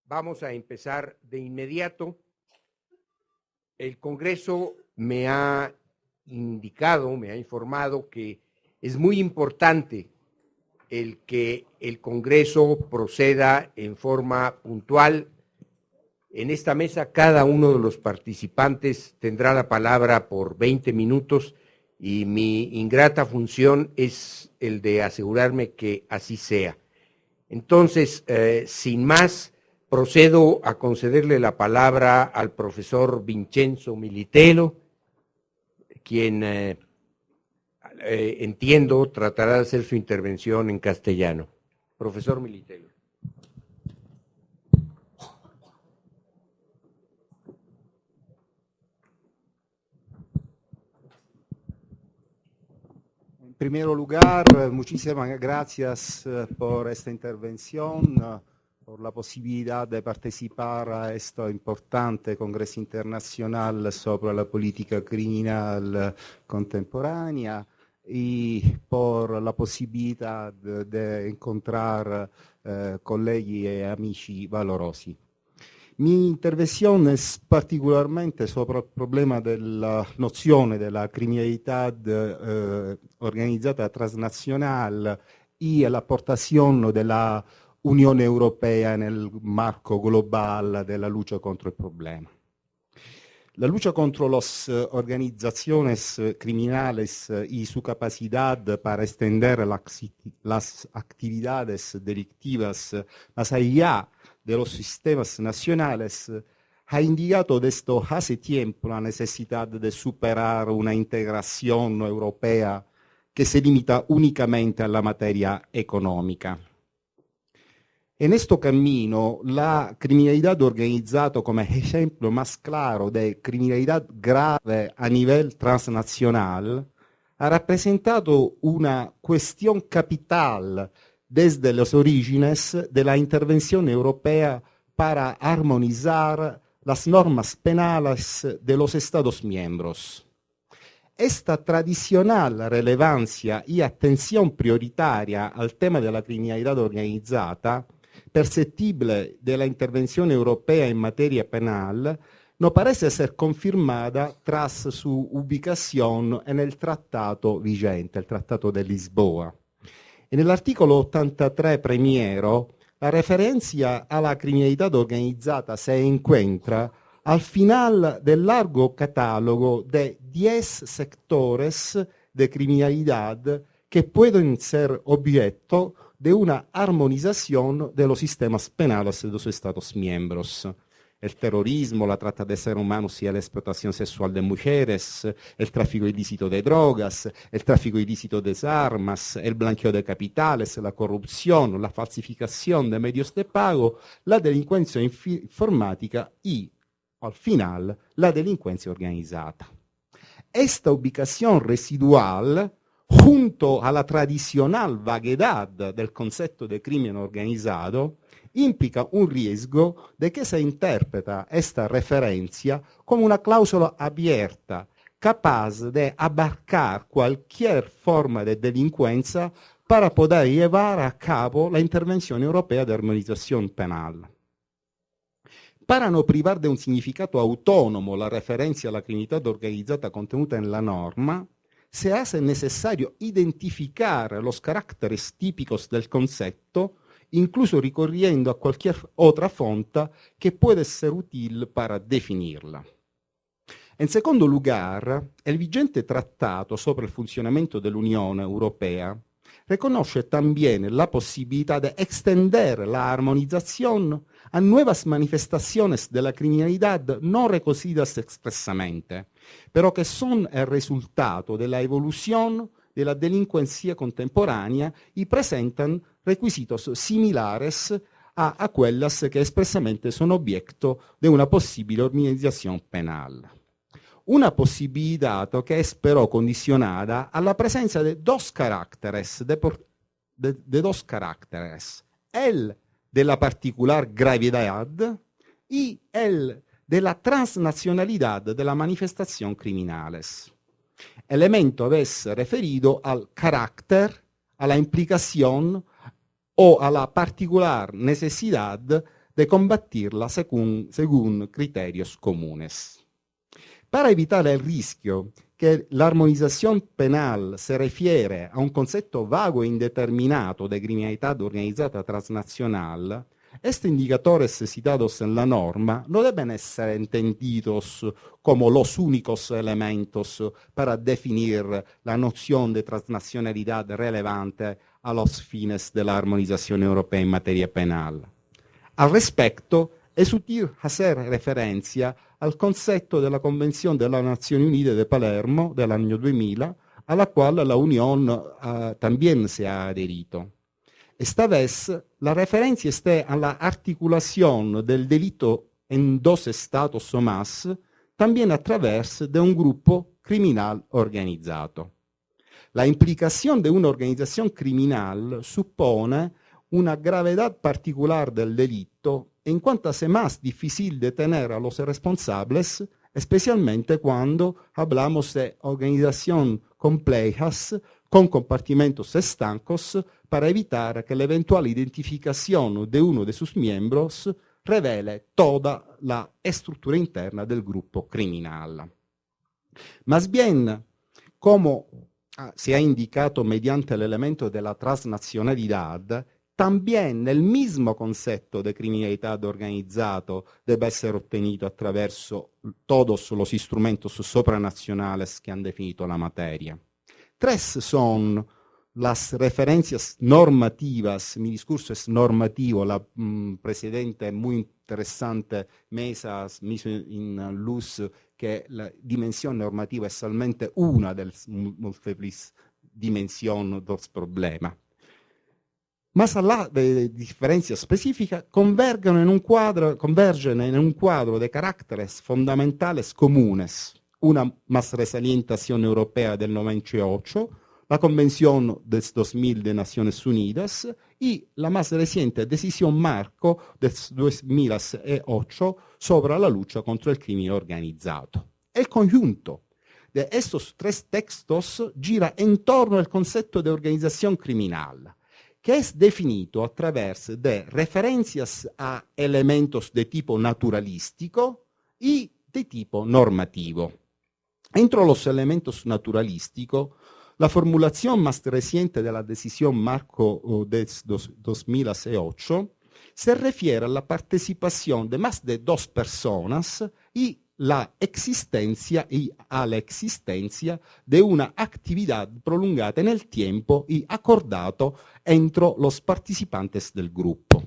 Vamos a empezar de inmediato. El Congreso me ha indicado, me ha informado que es muy importante el que el Congreso proceda en forma puntual. En esta mesa cada uno de los participantes tendrá la palabra por 20 minutos y mi ingrata función es el de asegurarme que así sea. Entonces, sin más, procedo a concederle la palabra al profesor Vincenzo Militello, quien entiendo tratará de hacer su intervención en castellano. Profesor Militello. En primer lugar, muchísimas gracias por esta intervención, por la posibilidad de participar a este importante Congreso Internacional sobre la política criminal contemporánea y por la posibilidad de encontrar colleghi e amici valorosi. Mi intervención es particularmente sobre el problema de la noción de la criminalidad organizada transnacional y la aportación de la Unión Europea en el marco global de la lucha contra el problema. La lucha contra las organizaciones criminales y su capacidad para extender las actividades delictivas más allá de los sistemas nacionales ha indicado desde hace tiempo la necesidad de superar una integración europea que se limita únicamente a la materia económica. En este camino, la criminalidad organizada como ejemplo más claro de criminalidad grave a nivel transnacional ha representado una cuestión capital desde los orígenes de la intervención europea para armonizar las normas penales de los Estados miembros. Esta tradicional relevancia y atención prioritaria al tema de la criminalidad organizada, perceptible de la intervención europea en materia penal, no parece ser confirmada tras su ubicación en el tratado vigente, el Tratado de Lisboa. En el artículo 83 primero, la referencia a la criminalidad organizada se encuentra al final del largo catálogo de 10 sectores de criminalidad que pueden ser objeto de una armonización de los sistemas penales de los Estados miembros. El terrorismo, la trata de seres humanos y la explotación sexual de mujeres, el tráfico ilícito de drogas, el tráfico ilícito de armas, el blanqueo de capitales, la corrupción, la falsificación de medios de pago, la delincuencia informática y, al final, la delincuencia organizada. Esta ubicación residual, junto a la tradicional vaguedad del concepto de crimen organizado, implica un riesgo de que se interpreta esta referencia como una cláusula abierta, capaz de abarcar cualquier forma de delincuencia para poder llevar a cabo la intervención europea de armonización penal. Para no privar de un significado autónomo la referencia a la criminalidad organizada contenuta en la norma, se hace necesario identificar los caracteres típicos del concepto, incluso ricorriendo a cualquier otra fuente que puede ser útil para definirla. En segundo lugar, el vigente Tratado sobre el funcionamiento de la Unión Europea reconoce también la posibilidad de extender la armonización a nuevas manifestaciones de la criminalidad no reconocidas expresamente, pero que son el resultado de la evolución de la delincuencia contemporánea y presentan requisitos similares a aquellas que expresamente son objeto de una posible organización penal. Una posibilidad que es pero condicionada a la presencia de dos caracteres, el de la particular gravedad y el de la transnacionalidad de la manifestación criminales. Elemento a veces referido al carácter, a la implicación o a la particular necesidad de combatirla según criterios comunes. Para evitar el riesgo que la armonización penal se refiere a un concepto vago e indeterminado de criminalidad organizada transnacional, estos indicadores citados en la norma no deben ser entendidos como los únicos elementos para definir la noción de transnacionalidad relevante a los fines de la armonización europea en materia penal. Al respecto, es útil hacer referencia al concepto de la Convención de las Naciones Unidas de Palermo del año 2000, a la cual la Unión también se ha adherido. Esta vez, la referencia está a la articulación del delito en dos estados o más, también a través de un grupo criminal organizado. La implicación de una organización criminal supone una gravedad particular del delito en cuanto hace más difícil detener a los responsables, especialmente cuando hablamos de organizaciones complejas con compartimentos estancos para evitar que la eventual identificación de uno de sus miembros revele toda la estructura interna del grupo criminal. Más bien, como se ha indicado mediante el elemento de la transnacionalidad, también el mismo concepto de criminalidad organizado debe ser obtenido a través de todos los instrumentos supranacionales que han definido la materia. Tres son las referencias normativas. Mi discurso es normativo, la presidente muy interesante mesa hizo en luz que la dimensión normativa es solamente una de las múltiples dimensiones de los problemas. Más allá de diferencias específicas, convergen en un cuadro de caracteres fundamentales comunes. Una más reciente acción europea del 98, la Convención del 2000 de Naciones Unidas y la más reciente decisión marco del 2008 sobre la lucha contra el crimen organizado. El conjunto de estos tres textos gira en torno al concepto de organización criminal, que es definido a través de referencias a elementos de tipo naturalístico y de tipo normativo. Entre los elementos naturalísticos, la formulación más reciente de la decisión marco de 2008 se refiere a la participación de más de dos personas y a la existencia de una actividad prolongada en el tiempo y acordado entre los participantes del grupo.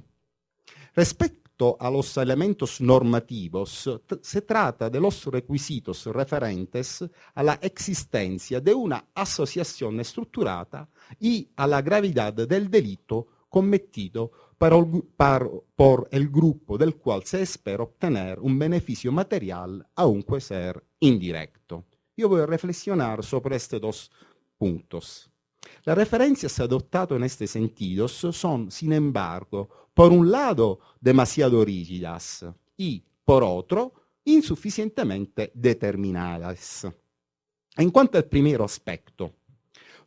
Respecto a los elementos normativos, se trata de los requisitos referentes a la existencia de una asociación estructurada y a la gravedad del delito cometido por el grupo del cual se espera obtener un beneficio material, aunque ser indirecto. Yo voy a reflexionar sobre estos dos puntos. Las referencias adoptadas en este sentido son, sin embargo, por un lado, demasiado rígidas y, por otro, insuficientemente determinadas. En cuanto al primer aspecto,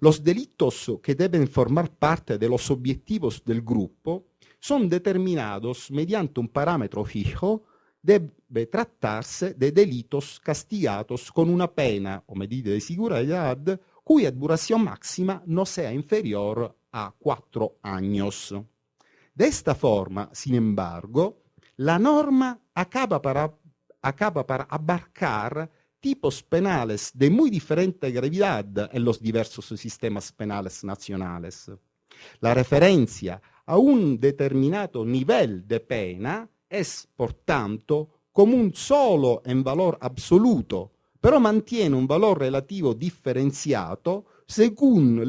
los delitos que deben formar parte de los objetivos del grupo son determinados mediante un parámetro fijo. Debe tratarse de delitos castigados con una pena o medida de seguridad cuya duración máxima no sea inferior a 4 años. De esta forma, sin embargo, la norma acaba para abarcar tipos penales de muy diferente gravedad en los diversos sistemas penales nacionales. La referencia a un determinado nivel de pena es, por tanto, común solo en valor absoluto, pero mantiene un valor relativo diferenciado según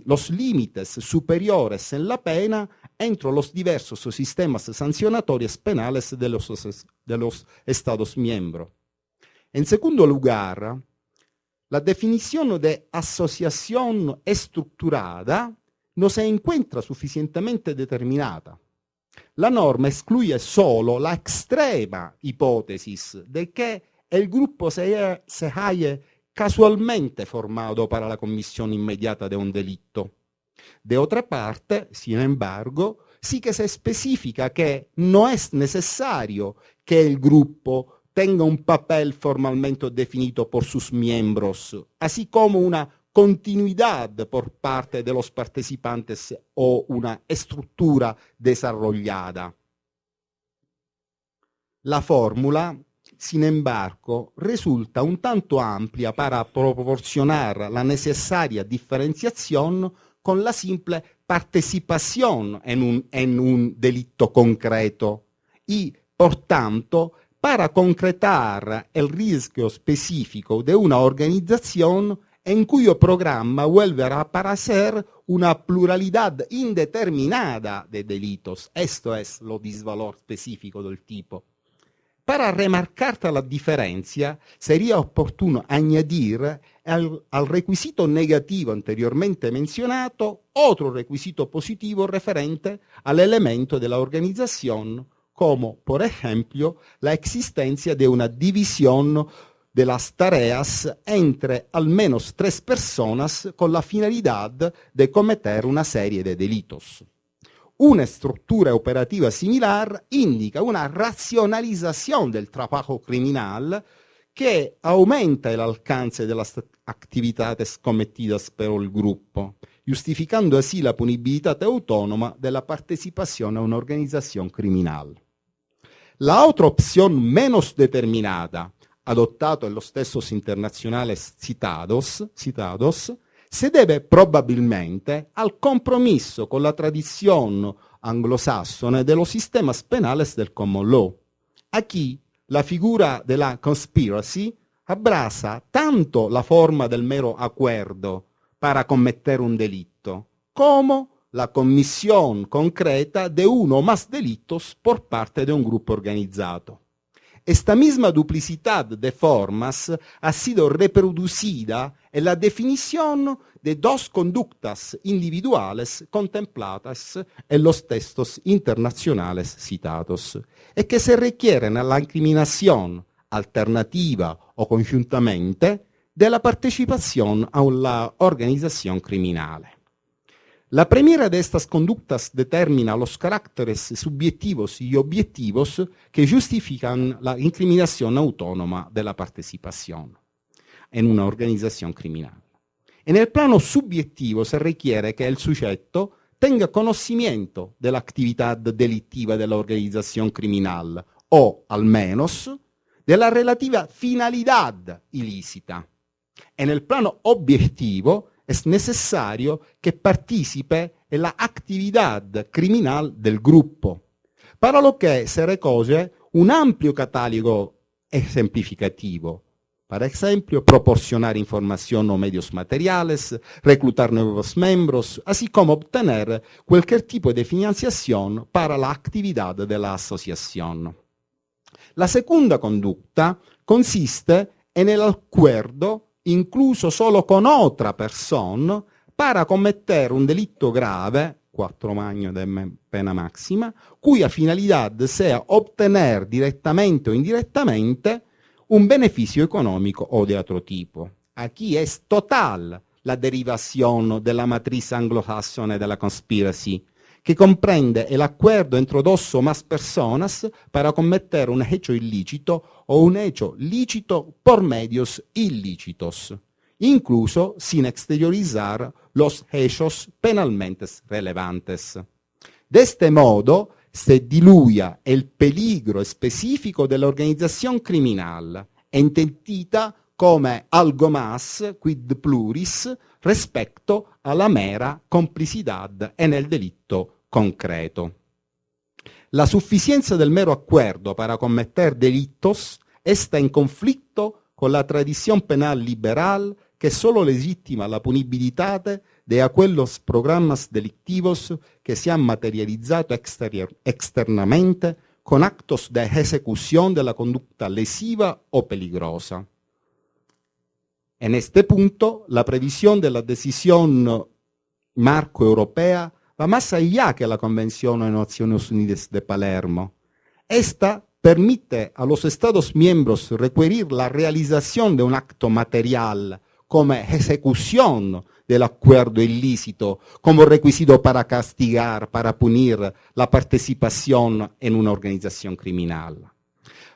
los límites superiores en la pena entre los diversos sistemas sancionatorios penales de los Estados miembros. En segundo lugar, la definición de asociación estructurada no se encuentra suficientemente determinada. La norma excluye solo la extrema hipótesis de que el grupo se haya casualmente formado para la comisión inmediata de un delito. De otra parte, sin embargo, sí que se especifica que no es necesario que el grupo tenga un papel formalmente definido por sus miembros, así como una continuidad por parte de los participantes o una estructura desarrollada. La fórmula, sin embargo, resulta un tanto amplia para proporcionar la necesaria diferenciación con la simple participación en un delito concreto y, por tanto, para concretar el riesgo específico de una organización en cuyo programa vuelve a aparecer una pluralidad indeterminada de delitos. Esto es lo disvalor específico del tipo. Para remarcar la diferencia, sería oportuno añadir al requisito negativo anteriormente mencionado otro requisito positivo referente al elemento de la organización, como por ejemplo la existencia de una división de las tareas entre al menos 3 personas con la finalidad de cometer una serie de delitos. Una estructura operativa similar indica una racionalización del trabajo criminal que aumenta el alcance de las actividades cometidas por el grupo, justificando así la punibilidad autónoma de la participación a una organización criminal. La otra opción menos determinada, adoptado en los textos internacionales citados, se debe probabilmente al compromiso con la tradición anglosajona de los sistemas penales del common law. Aquí, la figura de la conspiracy abraza tanto la forma del mero acuerdo para cometer un delito, como la comisión concreta de uno o más delitos por parte de un grupo organizado. Esta misma duplicidad de formas ha sido reproducida en la definición de 2 conductas individuales contempladas en los textos internacionales citados, y que se requieren a la incriminación alternativa o conjuntamente de la partecipación a la organización criminal. La primera de estas conductas determina los caracteres subjetivos y objetivos que justifican la incriminación autónoma de la participación en una organización criminal. En el plano subjetivo se requiere que el sujeto tenga conocimiento de la actividad delictiva de la organización criminal o, al menos, de la relativa finalidad ilícita. En el plano objetivo es necesario que participe en la actividad criminal del grupo, para lo que se recoge un amplio catálogo ejemplificativo. Por ejemplo, proporcionar información o medios materiales, reclutar nuevos miembros, así como obtener cualquier tipo de financiación para la actividad de la asociación. La segunda conducta consiste en el acuerdo incluso solo con otra persona para cometer un delito grave, 4 años de pena máxima, cuya finalidad sea obtener directamente o indirectamente un beneficio económico o de otro tipo. Aquí es total la derivación de la matriz anglosajona de la conspiracy, que comprende el acuerdo entre 2 o más personas para cometer un hecho ilícito o un hecho lícito por medios ilícitos, incluso sin exteriorizar los hechos penalmente relevantes. De este modo, se diluye el peligro específico de la organización criminal, entendida como algo más, quid pluris, respecto a la mera complicidad en el delito concreto. La suficiencia del mero acuerdo para cometer delitos está en conflicto con la tradición penal liberal que solo legitima la punibilidad de aquellos programas delictivos que se han materializado externamente con actos de ejecución de la conducta lesiva o peligrosa. En este punto, la previsión de la decisión marco europea va más allá que la Convención de Naciones Unidas de Palermo. Esta permite a los Estados miembros requerir la realización de un acto material como ejecución del acuerdo ilícito como requisito para castigar, para punir la participación en una organización criminal.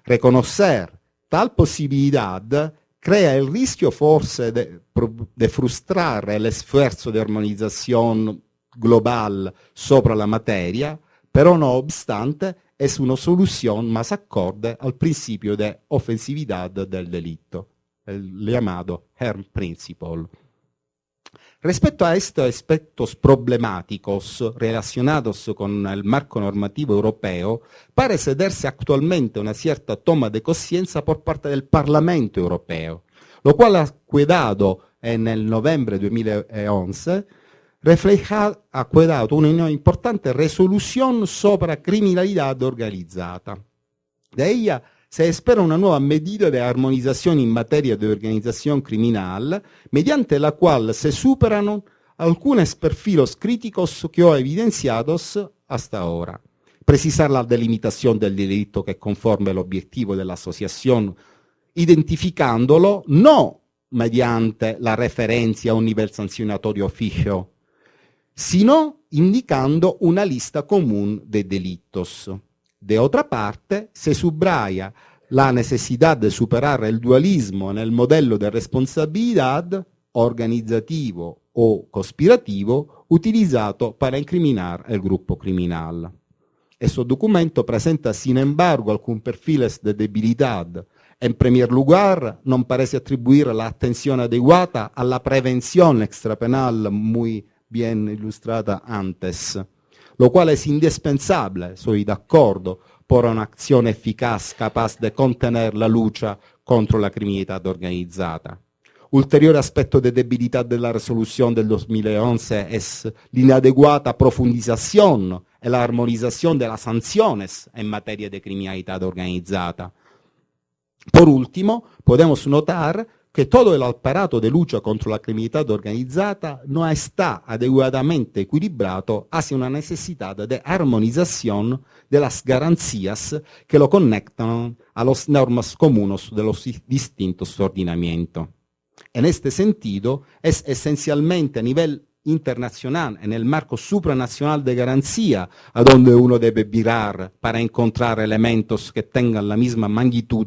Reconocer tal posibilidad crea el riesgo forse de frustrar el esfuerzo de armonización global sobre la materia, pero no obstante es una solución más acorde al principio de ofensividad del delito, el llamado Herm Principle. Respecto a estos aspectos problemáticos relacionados con el marco normativo europeo, parece darse actualmente una cierta toma de conciencia por parte del Parlamento Europeo, lo cual ha cuidado en el noviembre 2011 ha cuidado una importante resolución sobre criminalidad organizzata. De ella se espera una nueva medida de armonización en materia de organización criminal, mediante la cual se superan algunos perfiles críticos que he evidenciado hasta ahora. Precisar la delimitación del delito que conforme el objetivo de la asociación, identificándolo no mediante la referencia a un nivel sancionatorio fijo, sino indicando una lista común de delitos. De otra parte, se subraya la necesidad de superar el dualismo en el modelo de responsabilidad organizzativo o conspirativo utilizado para incriminar el grupo criminal. Este documento presenta, sin embargo, algunos perfiles de debilidad. En primer lugar, no parece atribuir la atención adecuada a la prevención extrapenal muy bien ilustrada antes, lo cual es indispensable, estoy de acuerdo, por una acción eficaz capaz de contener la lucha contra la criminalidad organizada. Ulterior aspecto de debilidad de la resolución del 2011 es la inadecuada profundización y la armonización de las sanciones en materia de criminalidad organizada. Por último, podemos notar que todo el aparato de lucha contra la criminalidad organizada no está adecuadamente equilibrado hacia una necesidad de armonización de las garantías que lo conectan a las normas comunes de los distintos ordenamientos. En este sentido, es esencialmente a nivel internacional, en el marco supranacional de garantía, a donde uno debe virar para encontrar elementos que tengan la misma magnitud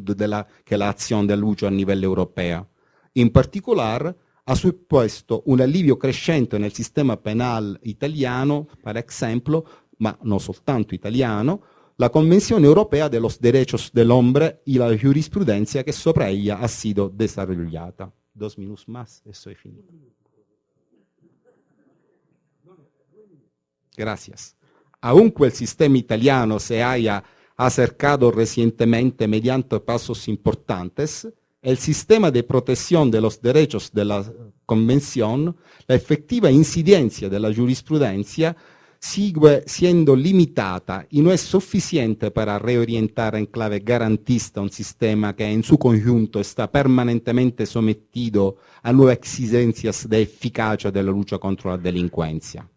que la acción de lucha a nivel europeo. In particolare, ha supuesto un alivio crescente nel sistema penal italiano, per esempio, ma non soltanto italiano, la Convención Europea de los Derechos del Hombre y la jurisprudencia que sobre ella ha sido desarrollada. 2 minutos más, estoy finito. Gracias. Aunque el sistema italiano se haya acercado recientemente mediante pasos importantes, el sistema de protección de los derechos de la Convención, la efectiva incidencia de la jurisprudencia sigue siendo limitada y no es suficiente para reorientar en clave garantista un sistema que en su conjunto está permanentemente sometido a nuevas exigencias de eficacia de la lucha contra la delincuencia.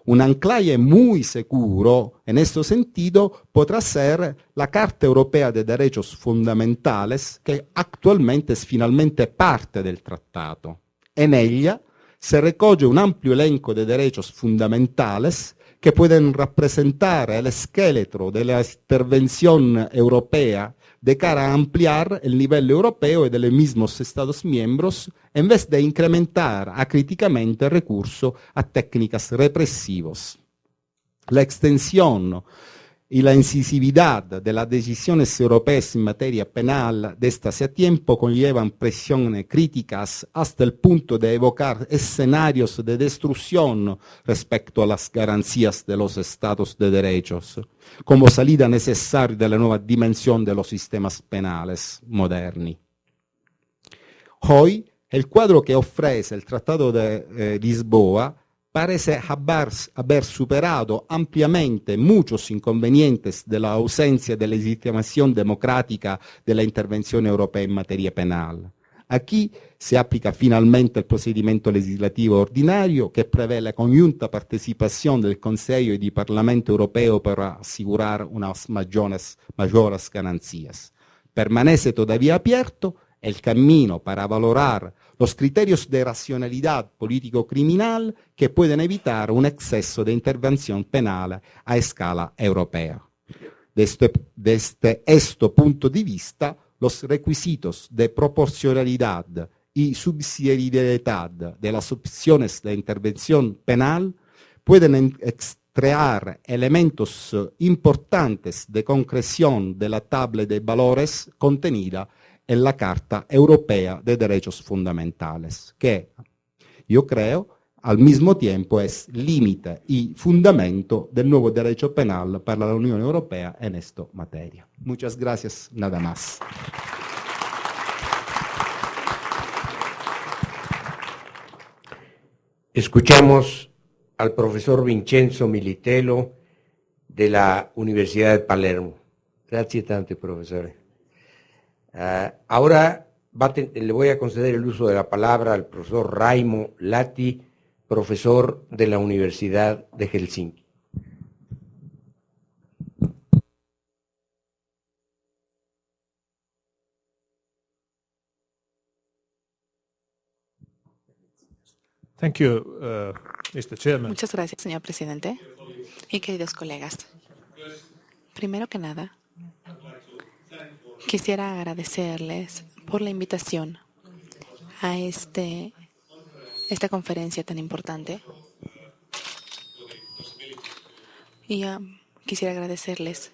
Un anclaje muy seguro en este sentido podrá ser la Carta Europea de Derechos Fundamentales, que actualmente es finalmente parte del tratado. En ella se recoge un amplio elenco de derechos fundamentales que pueden representar el esqueleto de la intervención europea de cara a ampliar el nivel europeo y de los mismos Estados miembros, en vez de incrementar acríticamente el recurso a técnicas represivas. La extensión y la incisividad de las decisiones europeas en materia penal desde hace tiempo conllevan presiones críticas hasta el punto de evocar escenarios de destrucción respecto a las garantías de los Estados de derechos, como salida necesaria de la nueva dimensión de los sistemas penales moderni. Hoy, el cuadro que ofrece el Tratado de Lisboa parece haber superado ampliamente muchos inconvenientes de la ausencia de legitimación democrática de la intervención europea en materia penal. Aquí se aplica finalmente el procedimiento legislativo ordinario que prevé la conjunta participación del Consejo y del Parlamento Europeo para asegurar unas mayores garantías. Permanece todavía abierto el camino para valorar los criterios de racionalidad político-criminal que pueden evitar un exceso de intervención penal a escala europea. Desde este punto de vista, los requisitos de proporcionalidad y subsidiariedad de las opciones de intervención penal pueden extraer elementos importantes de concreción de la tabla de valores contenida en la Carta Europea de Derechos Fundamentales, que yo creo al mismo tiempo es límite y fundamento del nuevo derecho penal para la Unión Europea en esta materia. Muchas gracias, nada más. Escuchamos al profesor Vincenzo Militello de la Universidad de Palermo. Gracias tanto, profesor. Ahora le voy a conceder el uso de la palabra al profesor Raimo Latti, profesor de la Universidad de Helsinki. Thank you, Mr. Chairman. Muchas gracias, señor presidente y queridos colegas. Primero que nada, quisiera agradecerles por la invitación a esta conferencia tan importante. Y quisiera agradecerles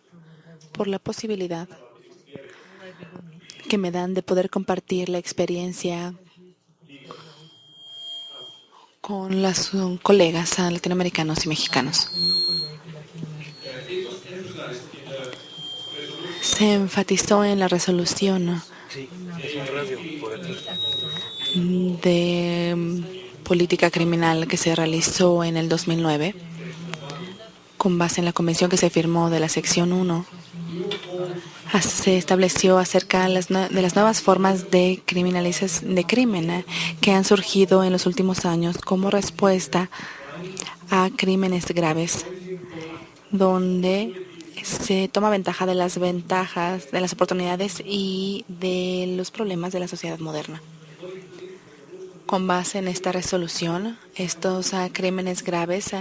por la posibilidad que me dan de poder compartir la experiencia con los colegas latinoamericanos y mexicanos. Se enfatizó en la resolución de política criminal que se realizó en el 2009 con base en la convención que se firmó de la sección 1. Se estableció acerca de las nuevas formas de crimen que han surgido en los últimos años como respuesta a crímenes graves, donde se toma ventaja de las oportunidades y de los problemas de la sociedad moderna. Con base en esta resolución, estos crímenes graves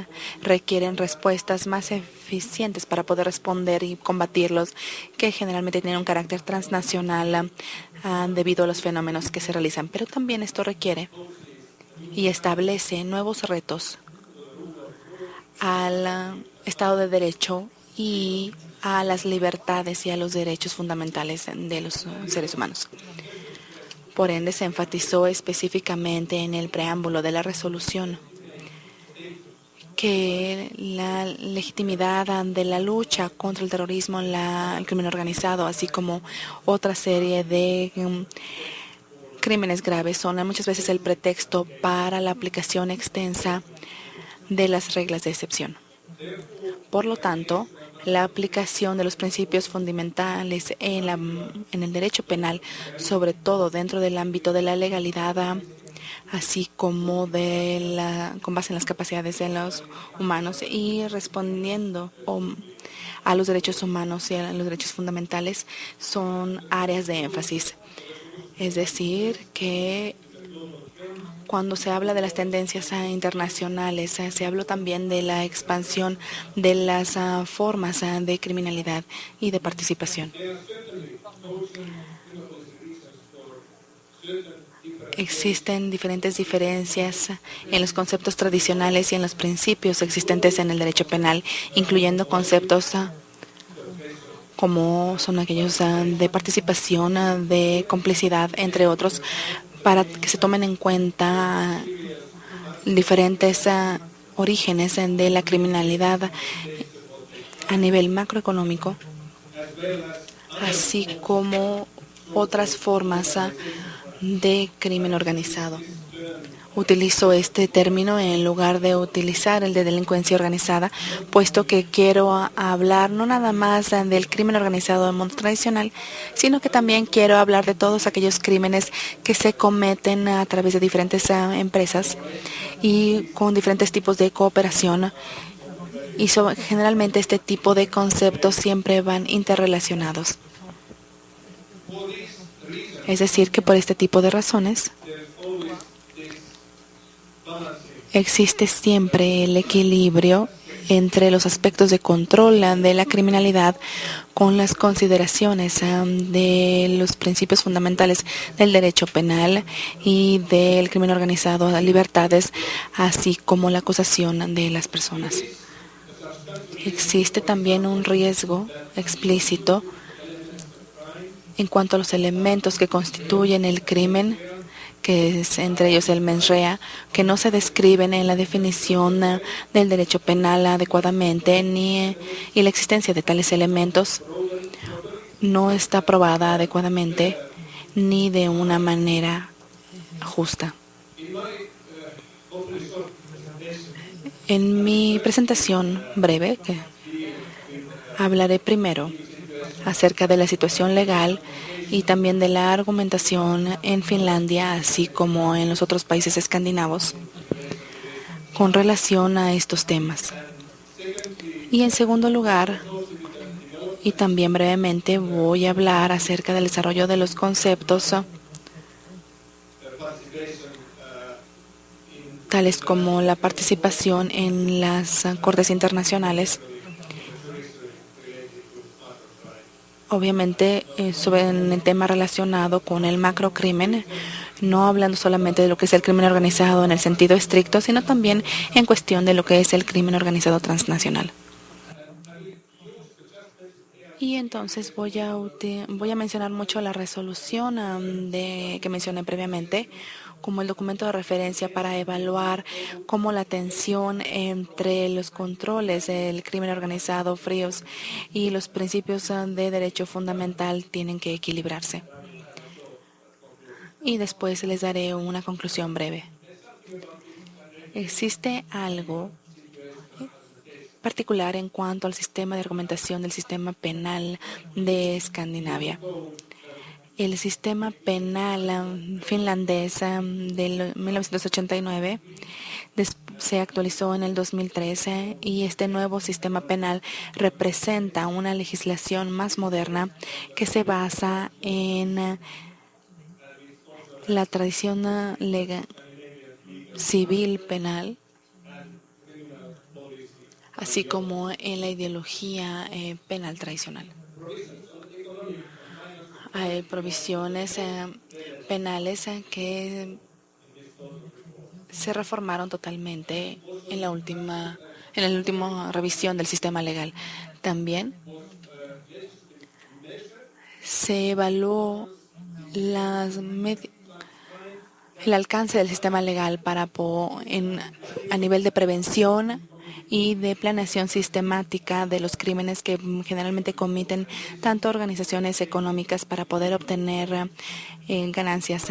requieren respuestas más eficientes para poder responder y combatirlos, que generalmente tienen un carácter transnacional debido a los fenómenos que se realizan. Pero también esto requiere y establece nuevos retos al Estado de Derecho y a las libertades y a los derechos fundamentales de los seres humanos. Por ende, se enfatizó específicamente en el preámbulo de la resolución que la legitimidad de la lucha contra el terrorismo, el crimen organizado, así como otra serie de crímenes graves, son muchas veces el pretexto para la aplicación extensa de las reglas de excepción. Por lo tanto, la aplicación de los principios fundamentales en el derecho penal, sobre todo dentro del ámbito de la legalidad, así como con base en las capacidades de los humanos y respondiendo a los derechos humanos y a los derechos fundamentales, son áreas de énfasis. Es decir, que cuando se habla de las tendencias internacionales, se habla también de la expansión de las formas de criminalidad y de participación. Existen diferentes diferencias en los conceptos tradicionales y en los principios existentes en el derecho penal, incluyendo conceptos como son aquellos de participación, de complicidad, entre otros, para que se tomen en cuenta diferentes orígenes de la criminalidad a nivel macroeconómico, así como otras formas de crimen organizado. Utilizo este término en lugar de utilizar el de delincuencia organizada, puesto que quiero hablar no nada más del crimen organizado del mundo tradicional, sino que también quiero hablar de todos aquellos crímenes que se cometen a través de diferentes empresas y con diferentes tipos de cooperación. Y generalmente este tipo de conceptos siempre van interrelacionados. Es decir, que por este tipo de razones existe siempre el equilibrio entre los aspectos de control de la criminalidad con las consideraciones de los principios fundamentales del derecho penal y del crimen organizado, las libertades, así como la acusación de las personas. Existe también un riesgo explícito en cuanto a los elementos que constituyen el crimen, que es entre ellos el mens rea, que no se describen en la definición del derecho penal adecuadamente, y la existencia de tales elementos no está probada adecuadamente ni de una manera justa. En mi presentación breve, que hablaré primero acerca de la situación legal y también de la argumentación en Finlandia, así como en los otros países escandinavos, con relación a estos temas. Y en segundo lugar, y también brevemente, voy a hablar acerca del desarrollo de los conceptos tales como la participación en las cortes internacionales. Obviamente, sobre el tema relacionado con el macrocrimen, no hablando solamente de lo que es el crimen organizado en el sentido estricto, sino también en cuestión de lo que es el crimen organizado transnacional. Y entonces voy a mencionar mucho la resolución que mencioné previamente, como el documento de referencia para evaluar cómo la tensión entre los controles del crimen organizado fríos y los principios de derecho fundamental tienen que equilibrarse. Y después les daré una conclusión breve. Existe algo particular en cuanto al sistema de argumentación del sistema penal de Escandinavia. El sistema penal finlandés del 1989 se actualizó en el 2013 y este nuevo sistema penal representa una legislación más moderna que se basa en la tradición legal civil penal, así como en la ideología penal tradicional. Hay provisiones penales que se reformaron totalmente en la última revisión del sistema legal. También se evaluó el alcance del sistema legal a nivel de prevención y de planeación sistemática de los crímenes que generalmente cometen tanto organizaciones económicas para poder obtener ganancias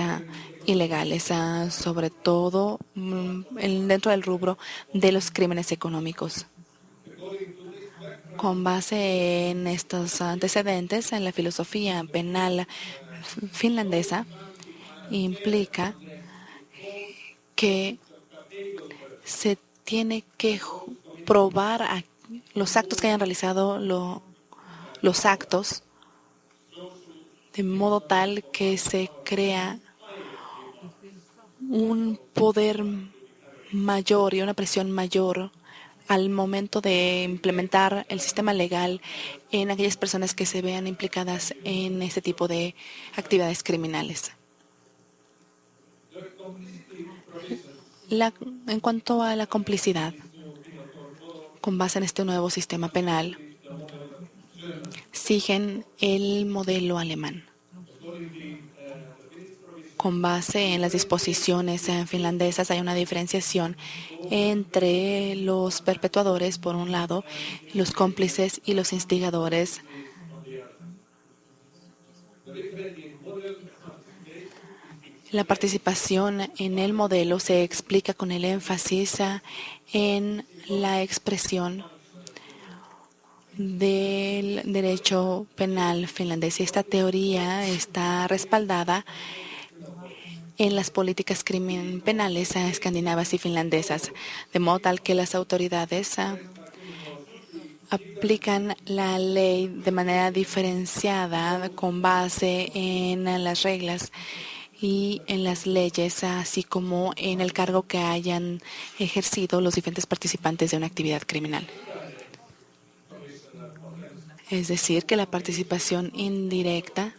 ilegales, sobre todo dentro del rubro de los crímenes económicos. Con base en estos antecedentes, en la filosofía penal finlandesa, implica que se tiene que probar a los actos que hayan realizado los actos de modo tal que se crea un poder mayor y una presión mayor al momento de implementar el sistema legal en aquellas personas que se vean implicadas en este tipo de actividades criminales. En cuanto a la complicidad, con base en este nuevo sistema penal, siguen el modelo alemán. Con base en las disposiciones finlandesas hay una diferenciación entre los perpetuadores, por un lado, los cómplices y los instigadores. La participación en el modelo se explica con el énfasis en la expresión del derecho penal finlandés. Y esta teoría está respaldada en las políticas penales escandinavas y finlandesas, de modo tal que las autoridades aplican la ley de manera diferenciada con base en las reglas y en las leyes, así como en el cargo que hayan ejercido los diferentes participantes de una actividad criminal. Es decir, que la participación indirecta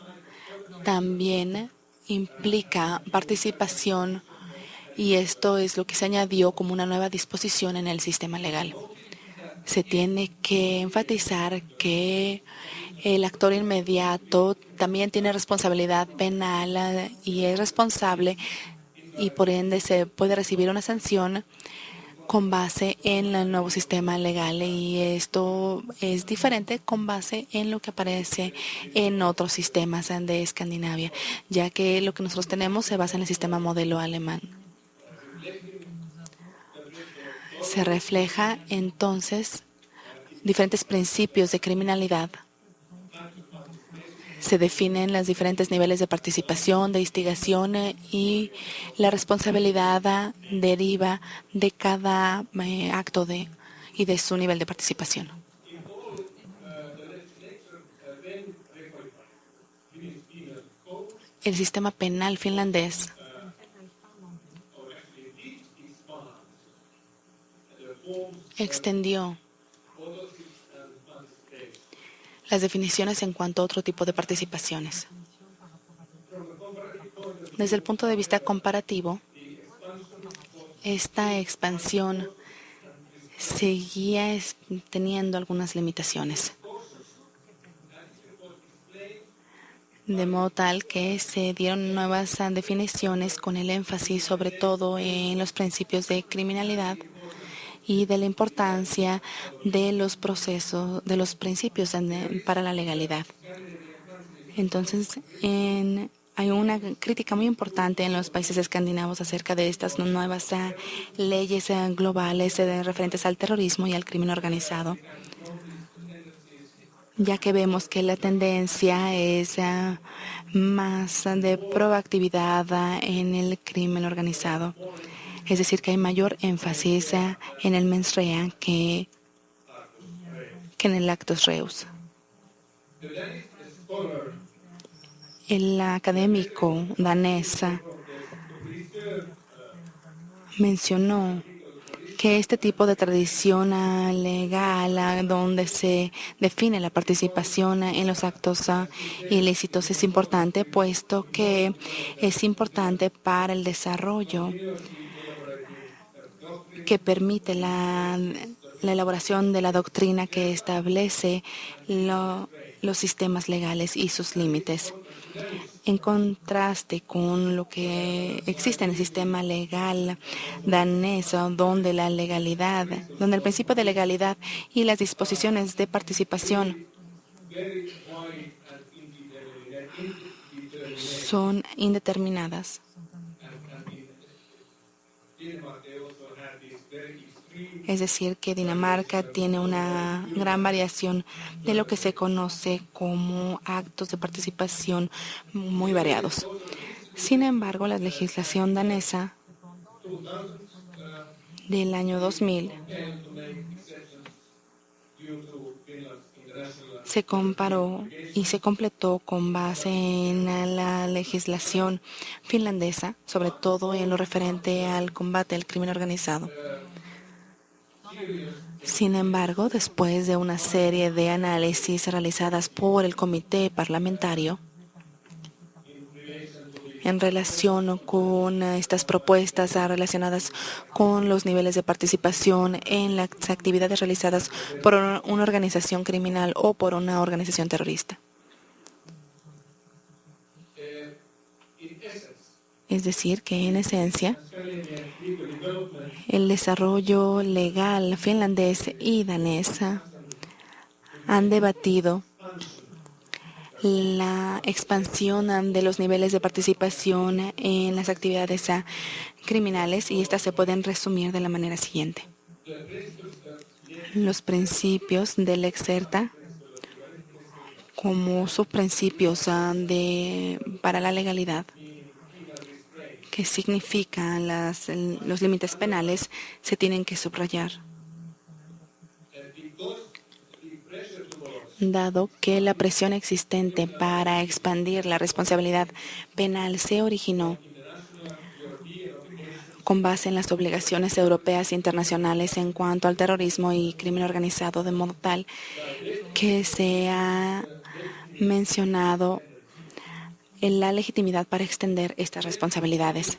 también implica participación, y esto es lo que se añadió como una nueva disposición en el sistema legal. Se tiene que enfatizar que el actor inmediato también tiene responsabilidad penal y es responsable, y por ende se puede recibir una sanción con base en el nuevo sistema legal, y esto es diferente con base en lo que aparece en otros sistemas de Escandinavia, ya que lo que nosotros tenemos se basa en el sistema modelo alemán. Se refleja entonces diferentes principios de criminalidad. Se definen los diferentes niveles de participación, de instigación, y la responsabilidad deriva de cada acto y de su nivel de participación. El sistema penal finlandés extendió las definiciones en cuanto a otro tipo de participaciones. Desde el punto de vista comparativo, esta expansión seguía teniendo algunas limitaciones, de modo tal que se dieron nuevas definiciones con el énfasis sobre todo en los principios de criminalidad y de la importancia de los procesos, de los principios para la legalidad. Entonces, hay una crítica muy importante en los países escandinavos acerca de estas nuevas leyes globales referentes al terrorismo y al crimen organizado, ya que vemos que la tendencia es más de proactividad en el crimen organizado. Es decir, que hay mayor énfasis en el mens rea que en el actus reus. El académico danés mencionó que este tipo de tradición legal donde se define la participación en los actos ilícitos es importante, puesto que es importante para el desarrollo que permite la elaboración de la doctrina que establece los sistemas legales y sus límites. En contraste con lo que existe en el sistema legal danés, donde la legalidad, donde el principio de legalidad y las disposiciones de participación son indeterminadas. Es decir, que Dinamarca tiene una gran variación de lo que se conoce como actos de participación muy variados. Sin embargo, la legislación danesa del año 2000 se comparó y se completó con base en la legislación finlandesa, sobre todo en lo referente al combate al crimen organizado. Sin embargo, después de una serie de análisis realizadas por el comité parlamentario en relación con estas propuestas relacionadas con los niveles de participación en las actividades realizadas por una organización criminal o por una organización terrorista. Es decir, que en esencia, el desarrollo legal finlandés y danés han debatido la expansión de los niveles de participación en las actividades criminales, y estas se pueden resumir de la manera siguiente. Los principios del Lex Certa como subprincipios para la legalidad, que significan los límites penales, se tienen que subrayar. dado que la presión existente para expandir la responsabilidad penal se originó con base en las obligaciones europeas e internacionales en cuanto al terrorismo y crimen organizado, de modo tal que se ha mencionado en la legitimidad para extender estas responsabilidades.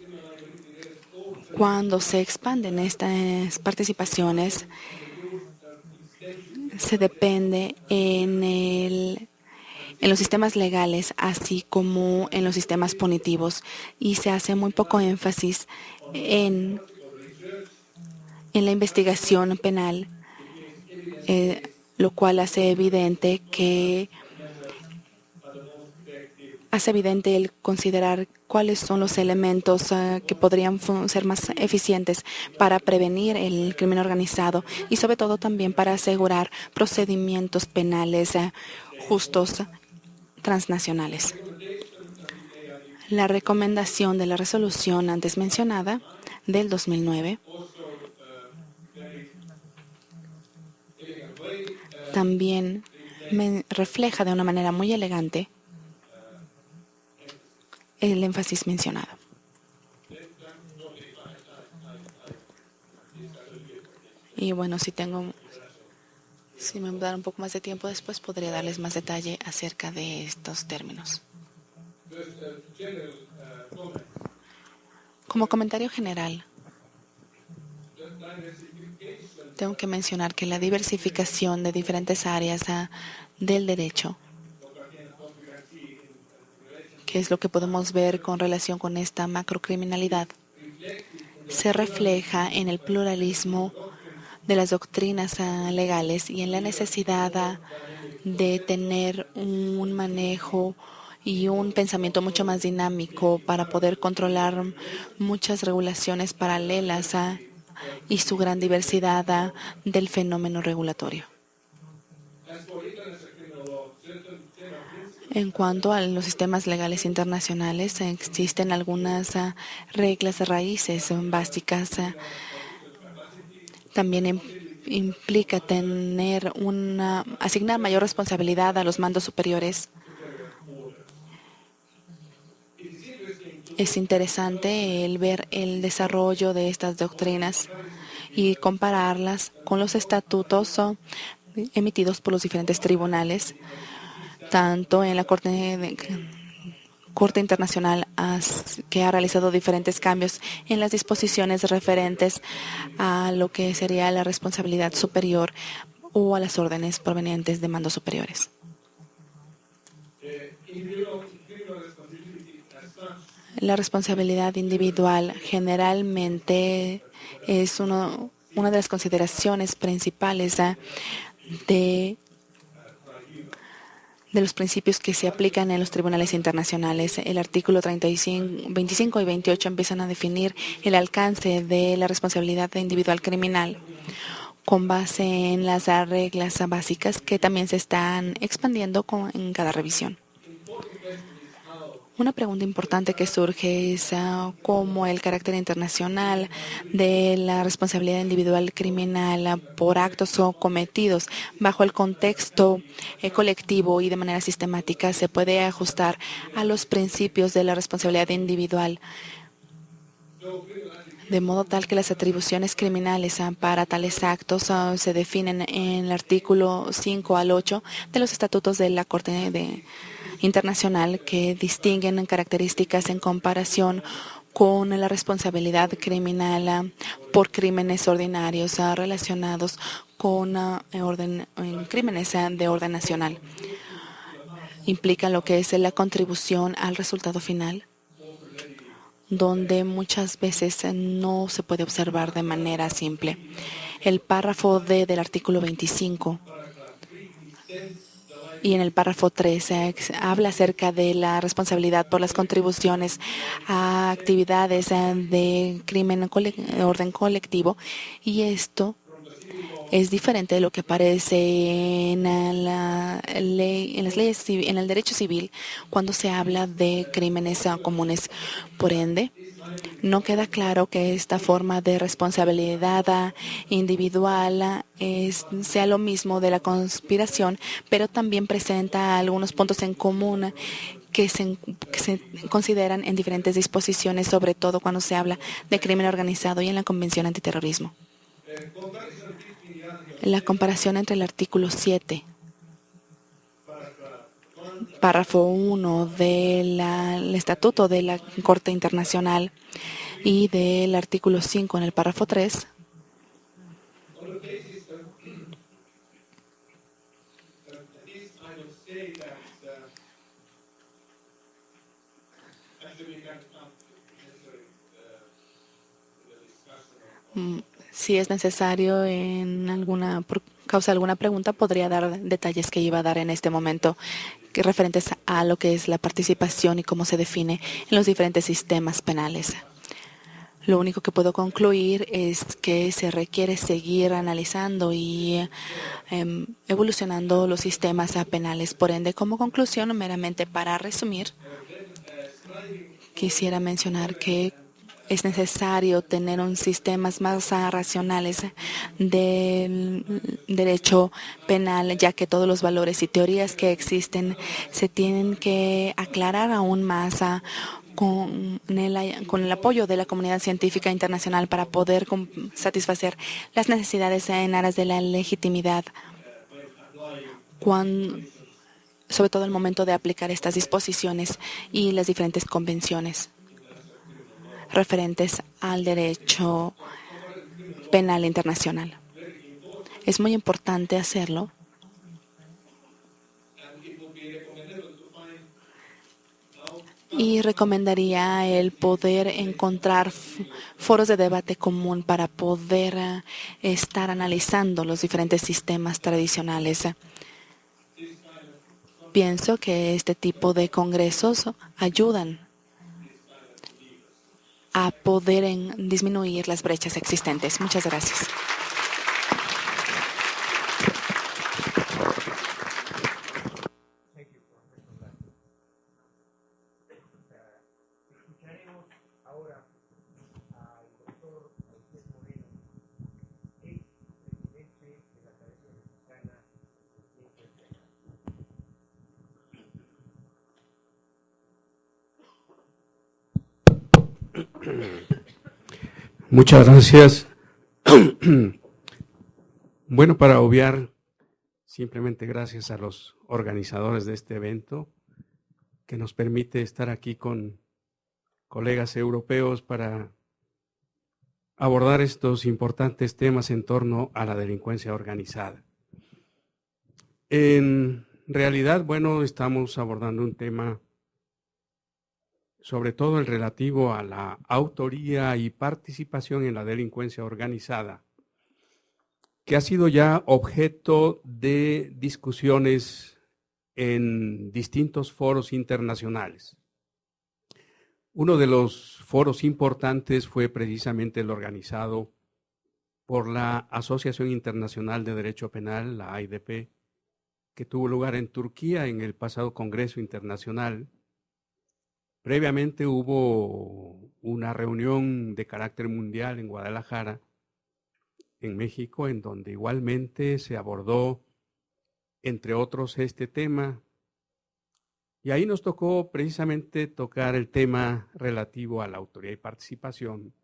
Cuando se expanden estas participaciones, se depende en los sistemas legales, así como en los sistemas punitivos, y se hace muy poco énfasis en la investigación penal, lo cual hace evidente el considerar cuáles son los elementos que podrían ser más eficientes para prevenir el crimen organizado y sobre todo también para asegurar procedimientos penales justos transnacionales. La recomendación de la resolución antes mencionada del 2009 también refleja de una manera muy elegante el énfasis mencionado. Y bueno, si me dan un poco más de tiempo después, podría darles más detalle acerca de estos términos. Como comentario general, tengo que mencionar que la diversificación de diferentes áreas del derecho, que es lo que podemos ver con relación con esta macrocriminalidad, se refleja en el pluralismo de las doctrinas legales y en la necesidad de tener un manejo y un pensamiento mucho más dinámico para poder controlar muchas regulaciones paralelas y su gran diversidad del fenómeno regulatorio. En cuanto a los sistemas legales internacionales, existen algunas reglas raíces básicas. También implica asignar mayor responsabilidad a los mandos superiores. Es interesante el ver el desarrollo de estas doctrinas y compararlas con los estatutos emitidos por los diferentes tribunales, tanto en la Corte Internacional, que ha realizado diferentes cambios en las disposiciones referentes a lo que sería la responsabilidad superior o a las órdenes provenientes de mandos superiores. La responsabilidad individual generalmente es una de las consideraciones principales de los principios que se aplican en los tribunales internacionales. El artículo 25 y 28 empiezan a definir el alcance de la responsabilidad individual criminal con base en las reglas básicas que también se están expandiendo en cada revisión. Una pregunta importante que surge es cómo el carácter internacional de la responsabilidad individual criminal por actos cometidos bajo el contexto colectivo y de manera sistemática se puede ajustar a los principios de la responsabilidad individual, de modo tal que las atribuciones criminales para tales actos se definen en el artículo 5 al 8 de los estatutos de la Corte Internacional, que distinguen características en comparación con la responsabilidad criminal por crímenes ordinarios relacionados con crímenes de orden nacional. Implican lo que es la contribución al resultado final, donde muchas veces no se puede observar de manera simple. El párrafo D del artículo 25 y en el párrafo 3 habla acerca de la responsabilidad por las contribuciones a actividades de crimen de orden colectivo, y esto es diferente de lo que aparece en la ley, en las leyes, en el derecho civil, cuando se habla de crímenes comunes. Por ende, No queda claro que esta forma de responsabilidad individual sea lo mismo de la conspiración, pero también presenta algunos puntos en común que se consideran en diferentes disposiciones, sobre todo cuando se habla de crimen organizado y en la Convención Antiterrorismo. La comparación entre el artículo 7, párrafo 1 del Estatuto de la Corte Internacional y del artículo 5 en el párrafo 3, si es necesario por causa de alguna pregunta, podría dar detalles que iba a dar en este momento referentes a lo que es la participación y cómo se define en los diferentes sistemas penales. Lo único que puedo concluir es que se requiere seguir analizando y evolucionando los sistemas penales. Por ende, como conclusión, meramente para resumir, quisiera mencionar que es necesario tener un sistemas más racionales del derecho penal, ya que todos los valores y teorías que existen se tienen que aclarar aún más con el apoyo de la comunidad científica internacional para poder satisfacer las necesidades en aras de la legitimidad, sobre todo en el momento de aplicar estas disposiciones y las diferentes convenciones referentes al derecho penal internacional. Es muy importante hacerlo y recomendaría el poder encontrar foros de debate común para poder estar analizando los diferentes sistemas tradicionales. Pienso que este tipo de congresos ayudan a poder disminuir las brechas existentes. Muchas gracias. Muchas gracias. Bueno, para obviar, simplemente gracias a los organizadores de este evento, que nos permite estar aquí con colegas europeos para abordar estos importantes temas en torno a la delincuencia organizada. En realidad, bueno, estamos abordando un tema sobre todo el relativo a la autoría y participación en la delincuencia organizada, que ha sido ya objeto de discusiones en distintos foros internacionales. Uno de los foros importantes fue precisamente el organizado por la Asociación Internacional de Derecho Penal, la AIDP, que tuvo lugar en Turquía en el pasado Congreso Internacional. Previamente hubo una reunión de carácter mundial en Guadalajara, en México, en donde igualmente se abordó, entre otros, este tema. Y ahí nos tocó precisamente tocar el tema relativo a la autoría y participación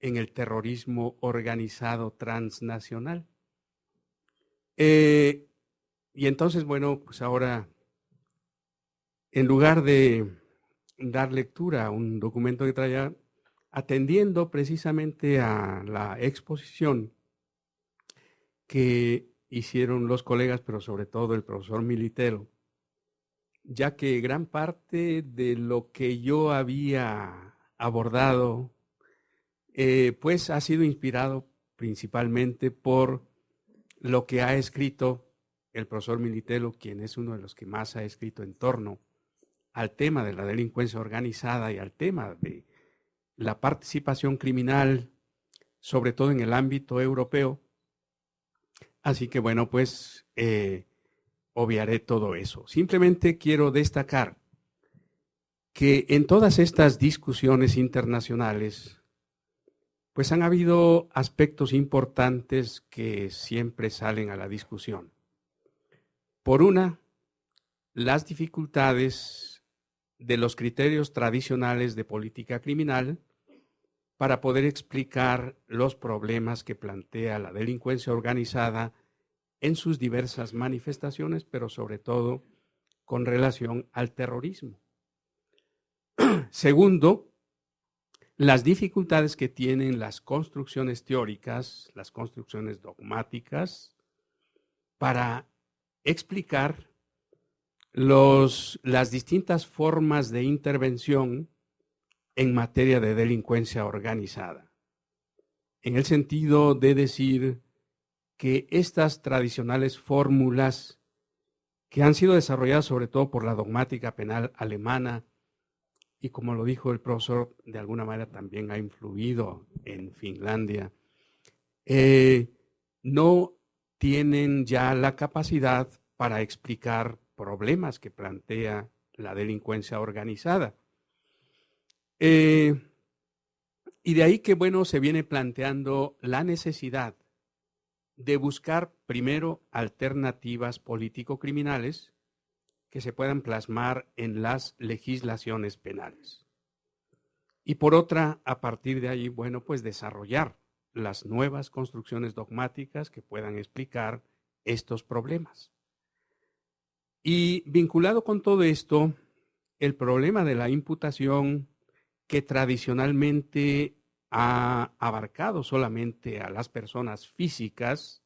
en el terrorismo organizado transnacional. Y entonces, bueno, pues ahora, en lugar de dar lectura a un documento que traía, atendiendo precisamente a la exposición que hicieron los colegas, pero sobre todo el profesor Militelo, ya que gran parte de lo que yo había abordado, pues ha sido inspirado principalmente por lo que ha escrito el profesor Militelo, quien es uno de los que más ha escrito en torno al tema de la delincuencia organizada y al tema de la participación criminal, sobre todo en el ámbito europeo. Así que bueno, pues obviaré todo eso. Simplemente quiero destacar que en todas estas discusiones internacionales, pues han habido aspectos importantes que siempre salen a la discusión. Por una, las dificultades de los criterios tradicionales de política criminal para poder explicar los problemas que plantea la delincuencia organizada en sus diversas manifestaciones, pero sobre todo con relación al terrorismo. Segundo, las dificultades que tienen las construcciones teóricas, las construcciones dogmáticas, para explicar las distintas formas de intervención en materia de delincuencia organizada. En el sentido de decir que estas tradicionales fórmulas que han sido desarrolladas sobre todo por la dogmática penal alemana, y como lo dijo el profesor, de alguna manera también ha influido en Finlandia, no tienen ya la capacidad para explicar problemas que plantea la delincuencia organizada. Y de ahí que, bueno, se viene planteando la necesidad de buscar primero alternativas político-criminales que se puedan plasmar en las legislaciones penales. Y por otra, a partir de ahí, bueno, pues desarrollar las nuevas construcciones dogmáticas que puedan explicar estos problemas. Y vinculado con todo esto, el problema de la imputación que tradicionalmente ha abarcado solamente a las personas físicas,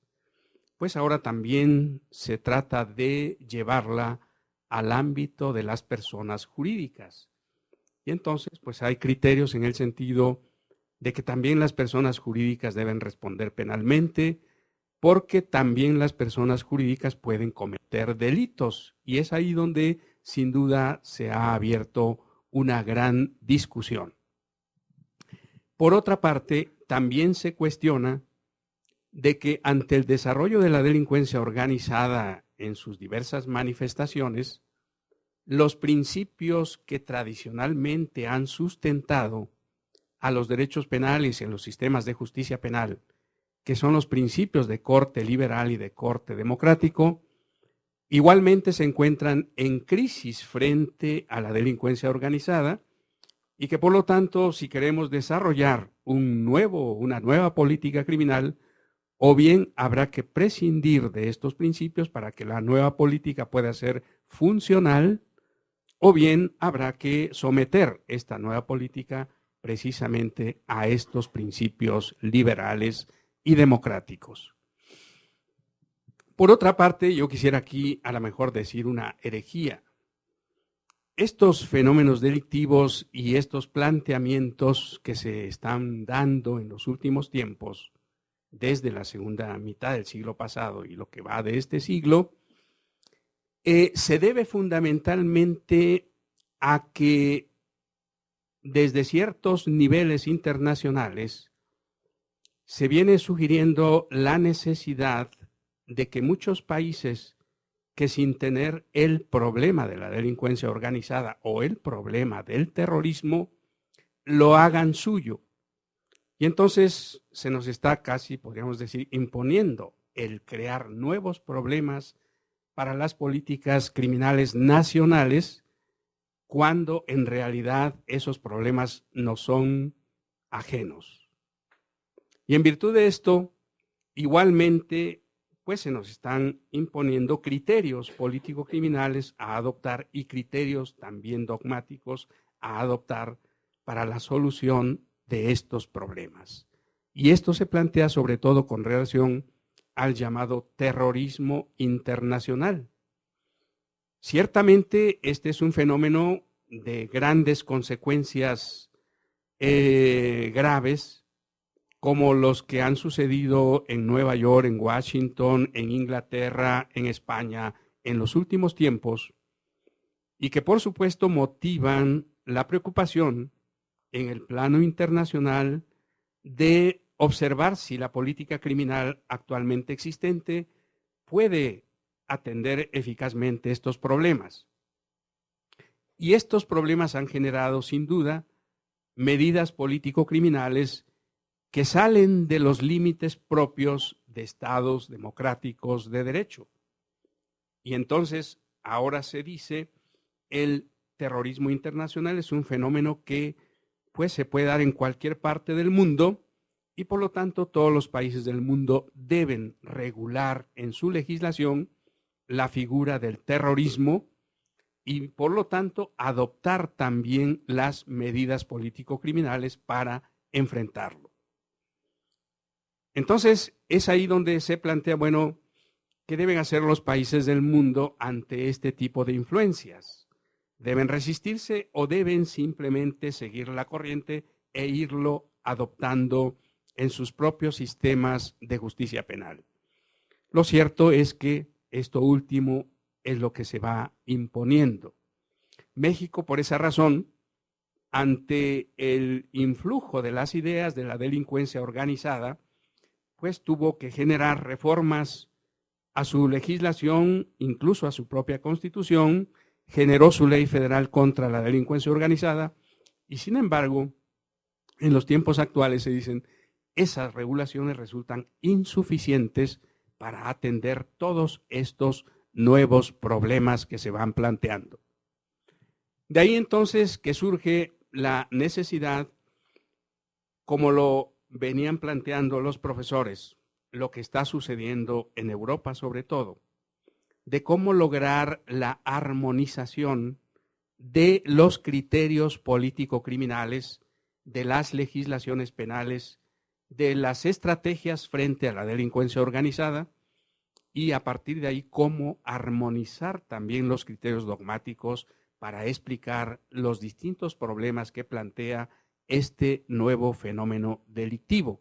pues ahora también se trata de llevarla al ámbito de las personas jurídicas. Y entonces, pues hay criterios en el sentido de que también las personas jurídicas deben responder penalmente, porque también las personas jurídicas pueden cometer delitos. Y es ahí donde, sin duda, se ha abierto una gran discusión. Por otra parte, también se cuestiona de que ante el desarrollo de la delincuencia organizada en sus diversas manifestaciones, los principios que tradicionalmente han sustentado a los derechos penales en los sistemas de justicia penal, que son los principios de corte liberal y de corte democrático, igualmente se encuentran en crisis frente a la delincuencia organizada y que por lo tanto, si queremos desarrollar una nueva política criminal, o bien habrá que prescindir de estos principios para que la nueva política pueda ser funcional, o bien habrá que someter esta nueva política precisamente a estos principios liberales y democráticos. Por otra parte, yo quisiera aquí a lo mejor decir una herejía. Estos fenómenos delictivos y estos planteamientos que se están dando en los últimos tiempos, desde la segunda mitad del siglo pasado y lo que va de este siglo, se debe fundamentalmente a que desde ciertos niveles internacionales se viene sugiriendo la necesidad de que muchos países que sin tener el problema de la delincuencia organizada o el problema del terrorismo, lo hagan suyo. Y entonces se nos está casi, podríamos decir, imponiendo el crear nuevos problemas para las políticas criminales nacionales, cuando en realidad esos problemas no son ajenos. Y en virtud de esto, igualmente, pues se nos están imponiendo criterios político-criminales a adoptar y criterios también dogmáticos a adoptar para la solución de estos problemas. Y esto se plantea sobre todo con relación al llamado terrorismo internacional. Ciertamente este es un fenómeno de grandes consecuencias graves, como los que han sucedido en Nueva York, en Washington, en Inglaterra, en España, en los últimos tiempos, y que por supuesto motivan la preocupación en el plano internacional de observar si la política criminal actualmente existente puede atender eficazmente estos problemas. Y estos problemas han generado, sin duda, medidas político-criminales que salen de los límites propios de estados democráticos de derecho. Y entonces, ahora se dice, el terrorismo internacional es un fenómeno que pues, se puede dar en cualquier parte del mundo y por lo tanto todos los países del mundo deben regular en su legislación la figura del terrorismo y por lo tanto adoptar también las medidas político-criminales para enfrentarlo. Entonces, es ahí donde se plantea, bueno, ¿qué deben hacer los países del mundo ante este tipo de influencias? ¿Deben resistirse o deben simplemente seguir la corriente e irlo adoptando en sus propios sistemas de justicia penal? Lo cierto es que esto último es lo que se va imponiendo. México, por esa razón, ante el influjo de las ideas de la delincuencia organizada, pues tuvo que generar reformas a su legislación, incluso a su propia constitución, generó su ley federal contra la delincuencia organizada y, sin embargo, en los tiempos actuales se dicen, esas regulaciones resultan insuficientes para atender todos estos nuevos problemas que se van planteando. De ahí entonces que surge la necesidad, como lo venían planteando los profesores, lo que está sucediendo en Europa sobre todo, de cómo lograr la armonización de los criterios político-criminales, de las legislaciones penales, de las estrategias frente a la delincuencia organizada y a partir de ahí cómo armonizar también los criterios dogmáticos para explicar los distintos problemas que plantea este nuevo fenómeno delictivo.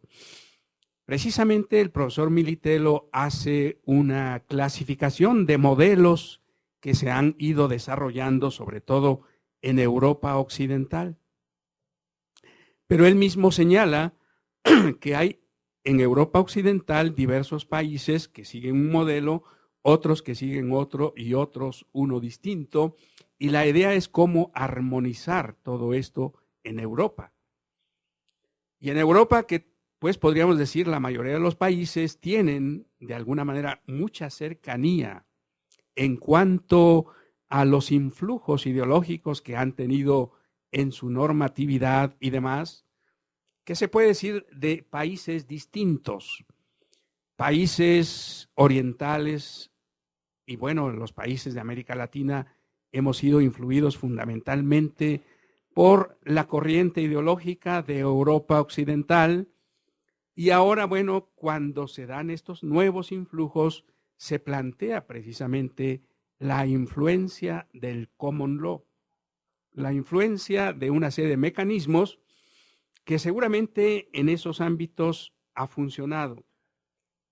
Precisamente el profesor Militello hace una clasificación de modelos que se han ido desarrollando, sobre todo en Europa occidental. Pero él mismo señala que hay en Europa occidental diversos países que siguen un modelo, otros que siguen otro y otros uno distinto. Y la idea es cómo armonizar todo esto en Europa. Y en Europa, que pues podríamos decir la mayoría de los países tienen de alguna manera mucha cercanía en cuanto a los influjos ideológicos que han tenido en su normatividad y demás, que se puede decir de países distintos, países orientales y bueno, los países de América Latina hemos sido influidos fundamentalmente por la corriente ideológica de Europa occidental y ahora, bueno, cuando se dan estos nuevos influjos, se plantea precisamente la influencia del common law, la influencia de una serie de mecanismos que seguramente en esos ámbitos ha funcionado,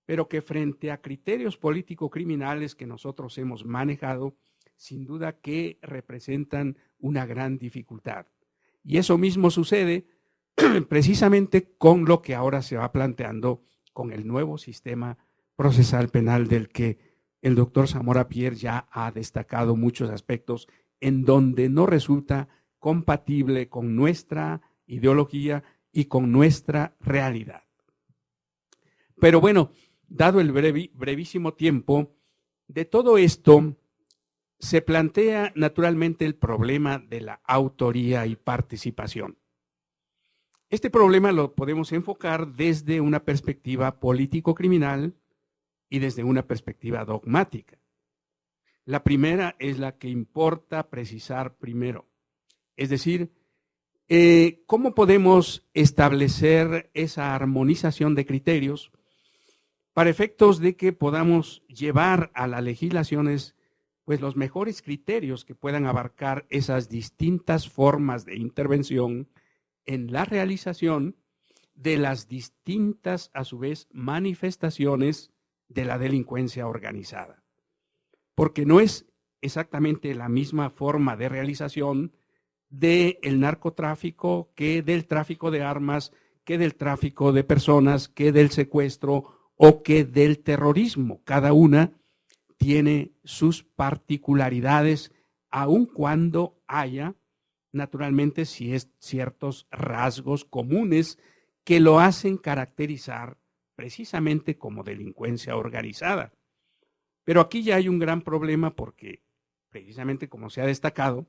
pero que frente a criterios político-criminales que nosotros hemos manejado, sin duda que representan una gran dificultad. Y eso mismo sucede precisamente con lo que ahora se va planteando con el nuevo sistema procesal penal del que el doctor Zamora Pierre ya ha destacado muchos aspectos en donde no resulta compatible con nuestra ideología y con nuestra realidad. Pero bueno, dado el brevísimo tiempo, de todo esto se plantea naturalmente el problema de la autoría y participación. Este problema lo podemos enfocar desde una perspectiva político-criminal y desde una perspectiva dogmática. La primera es la que importa precisar primero, es decir, ¿cómo podemos establecer esa armonización de criterios para efectos de que podamos llevar a las legislaciones pues, los mejores criterios que puedan abarcar esas distintas formas de intervención en la realización de las distintas, a su vez, manifestaciones de la delincuencia organizada? Porque no es exactamente la misma forma de realización del narcotráfico que del tráfico de armas, que del tráfico de personas, que del secuestro o que del terrorismo. Cada una tiene sus particularidades aun cuando haya, naturalmente, ciertos rasgos comunes que lo hacen caracterizar precisamente como delincuencia organizada. Pero aquí ya hay un gran problema porque, precisamente como se ha destacado,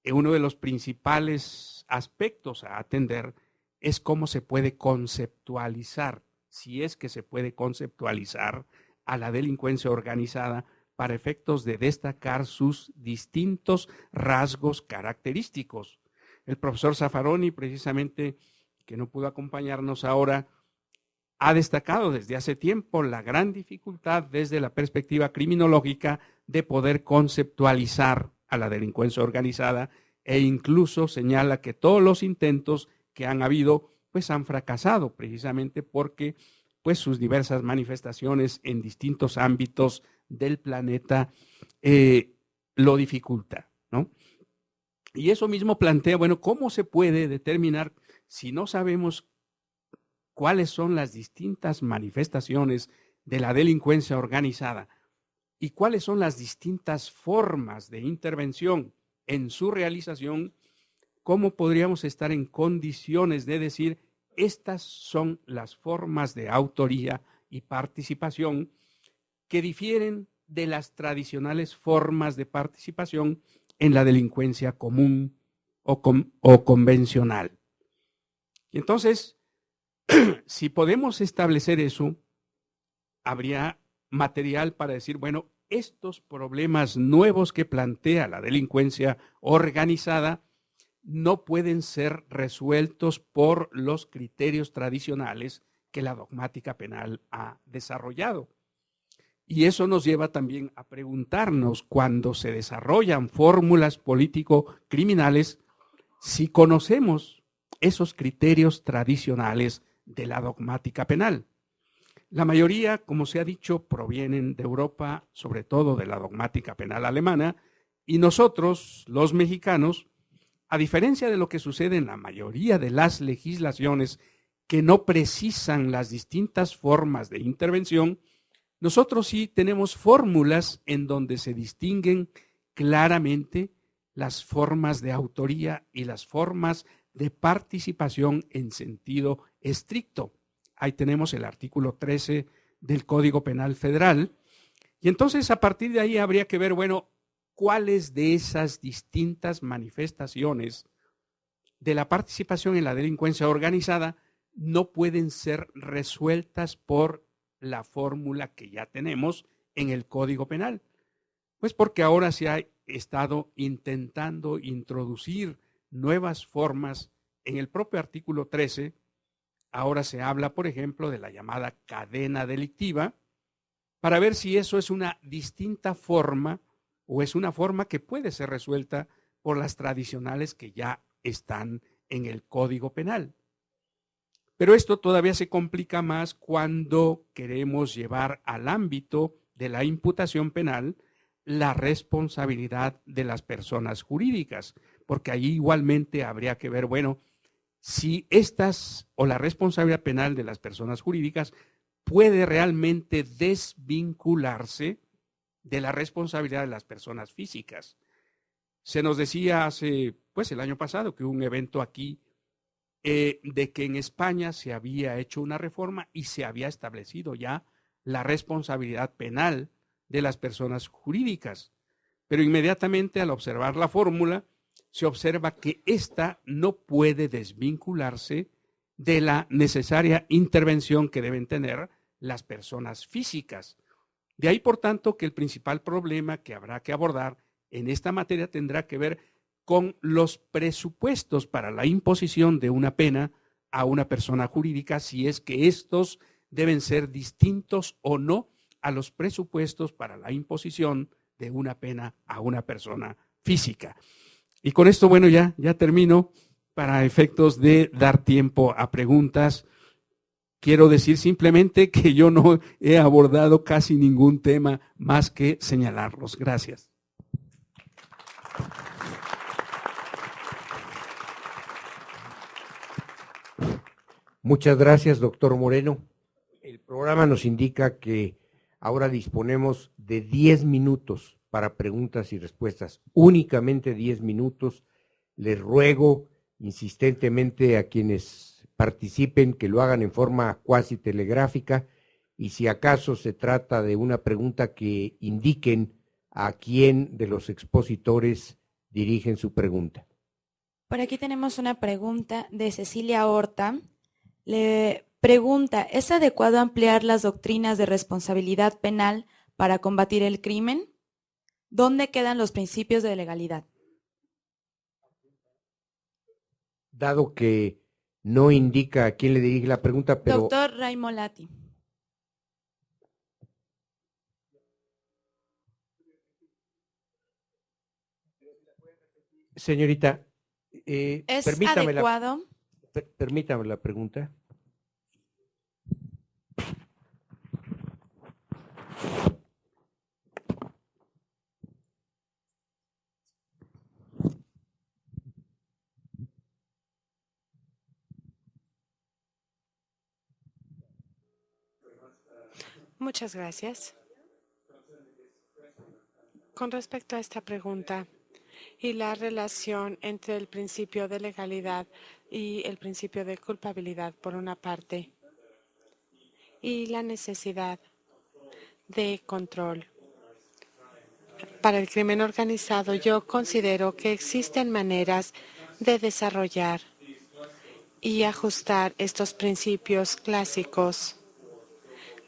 uno de los principales aspectos a atender es cómo se puede conceptualizar, si es que se puede conceptualizar a la delincuencia organizada para efectos de destacar sus distintos rasgos característicos. El profesor Zaffaroni, precisamente, que no pudo acompañarnos ahora, ha destacado desde hace tiempo la gran dificultad desde la perspectiva criminológica de poder conceptualizar a la delincuencia organizada, e incluso señala que todos los intentos que han habido pues han fracasado precisamente porque pues sus diversas manifestaciones en distintos ámbitos del planeta lo dificulta, ¿no? Y eso mismo plantea, bueno, ¿cómo se puede determinar si no sabemos cuáles son las distintas manifestaciones de la delincuencia organizada y cuáles son las distintas formas de intervención en su realización? ¿Cómo podríamos estar en condiciones de decir estas son las formas de autoría y participación que difieren de las tradicionales formas de participación en la delincuencia común o convencional? Y entonces, si podemos establecer eso, habría material para decir, bueno, estos problemas nuevos que plantea la delincuencia organizada no pueden ser resueltos por los criterios tradicionales que la dogmática penal ha desarrollado. Y eso nos lleva también a preguntarnos, cuando se desarrollan fórmulas político-criminales, si conocemos esos criterios tradicionales de la dogmática penal. La mayoría, como se ha dicho, provienen de Europa, sobre todo de la dogmática penal alemana, y nosotros, los mexicanos, a diferencia de lo que sucede en la mayoría de las legislaciones que no precisan las distintas formas de intervención, nosotros sí tenemos fórmulas en donde se distinguen claramente las formas de autoría y las formas de participación en sentido estricto. Ahí tenemos el artículo 13 del Código Penal Federal. Y entonces a partir de ahí habría que ver, bueno, cuáles de esas distintas manifestaciones de la participación en la delincuencia organizada no pueden ser resueltas por la fórmula que ya tenemos en el Código Penal. Pues porque ahora se ha estado intentando introducir nuevas formas en el propio artículo 13. Ahora se habla, por ejemplo, de la llamada cadena delictiva, para ver si eso es una distinta forma o es una forma que puede ser resuelta por las tradicionales que ya están en el Código Penal. Pero esto todavía se complica más cuando queremos llevar al ámbito de la imputación penal la responsabilidad de las personas jurídicas, porque ahí igualmente habría que ver, bueno, si estas o la responsabilidad penal de las personas jurídicas puede realmente desvincularse de la responsabilidad de las personas físicas. Se nos decía hace, pues el año pasado, que hubo un evento aquí de que en España se había hecho una reforma y se había establecido ya la responsabilidad penal de las personas jurídicas. Pero inmediatamente al observar la fórmula, se observa que ésta no puede desvincularse de la necesaria intervención que deben tener las personas físicas. De ahí, por tanto, que el principal problema que habrá que abordar en esta materia tendrá que ver con los presupuestos para la imposición de una pena a una persona jurídica, si es que estos deben ser distintos o no a los presupuestos para la imposición de una pena a una persona física. Y con esto, bueno, ya termino para efectos de dar tiempo a preguntas. Quiero decir simplemente que yo no he abordado casi ningún tema más que señalarlos. Gracias. Muchas gracias, doctor Moreno. El programa nos indica que ahora disponemos de 10 minutos para preguntas y respuestas. Únicamente 10 minutos. Les ruego insistentemente a quienes participen que lo hagan en forma cuasi telegráfica y si acaso se trata de una pregunta que indiquen a quién de los expositores dirigen su pregunta. Por aquí tenemos una pregunta de Cecilia Horta. Le pregunta, ¿es adecuado ampliar las doctrinas de responsabilidad penal para combatir el crimen? ¿Dónde quedan los principios de legalidad? Dado que no indica a quién le dirige la pregunta, pero... Doctor Raimo Lati. Señorita, ¿Es permítame adecuado? permítame la pregunta. Muchas gracias. Con respecto a esta pregunta y la relación entre el principio de legalidad y el principio de culpabilidad, por una parte, y la necesidad de control para el crimen organizado, yo considero que existen maneras de desarrollar y ajustar estos principios clásicos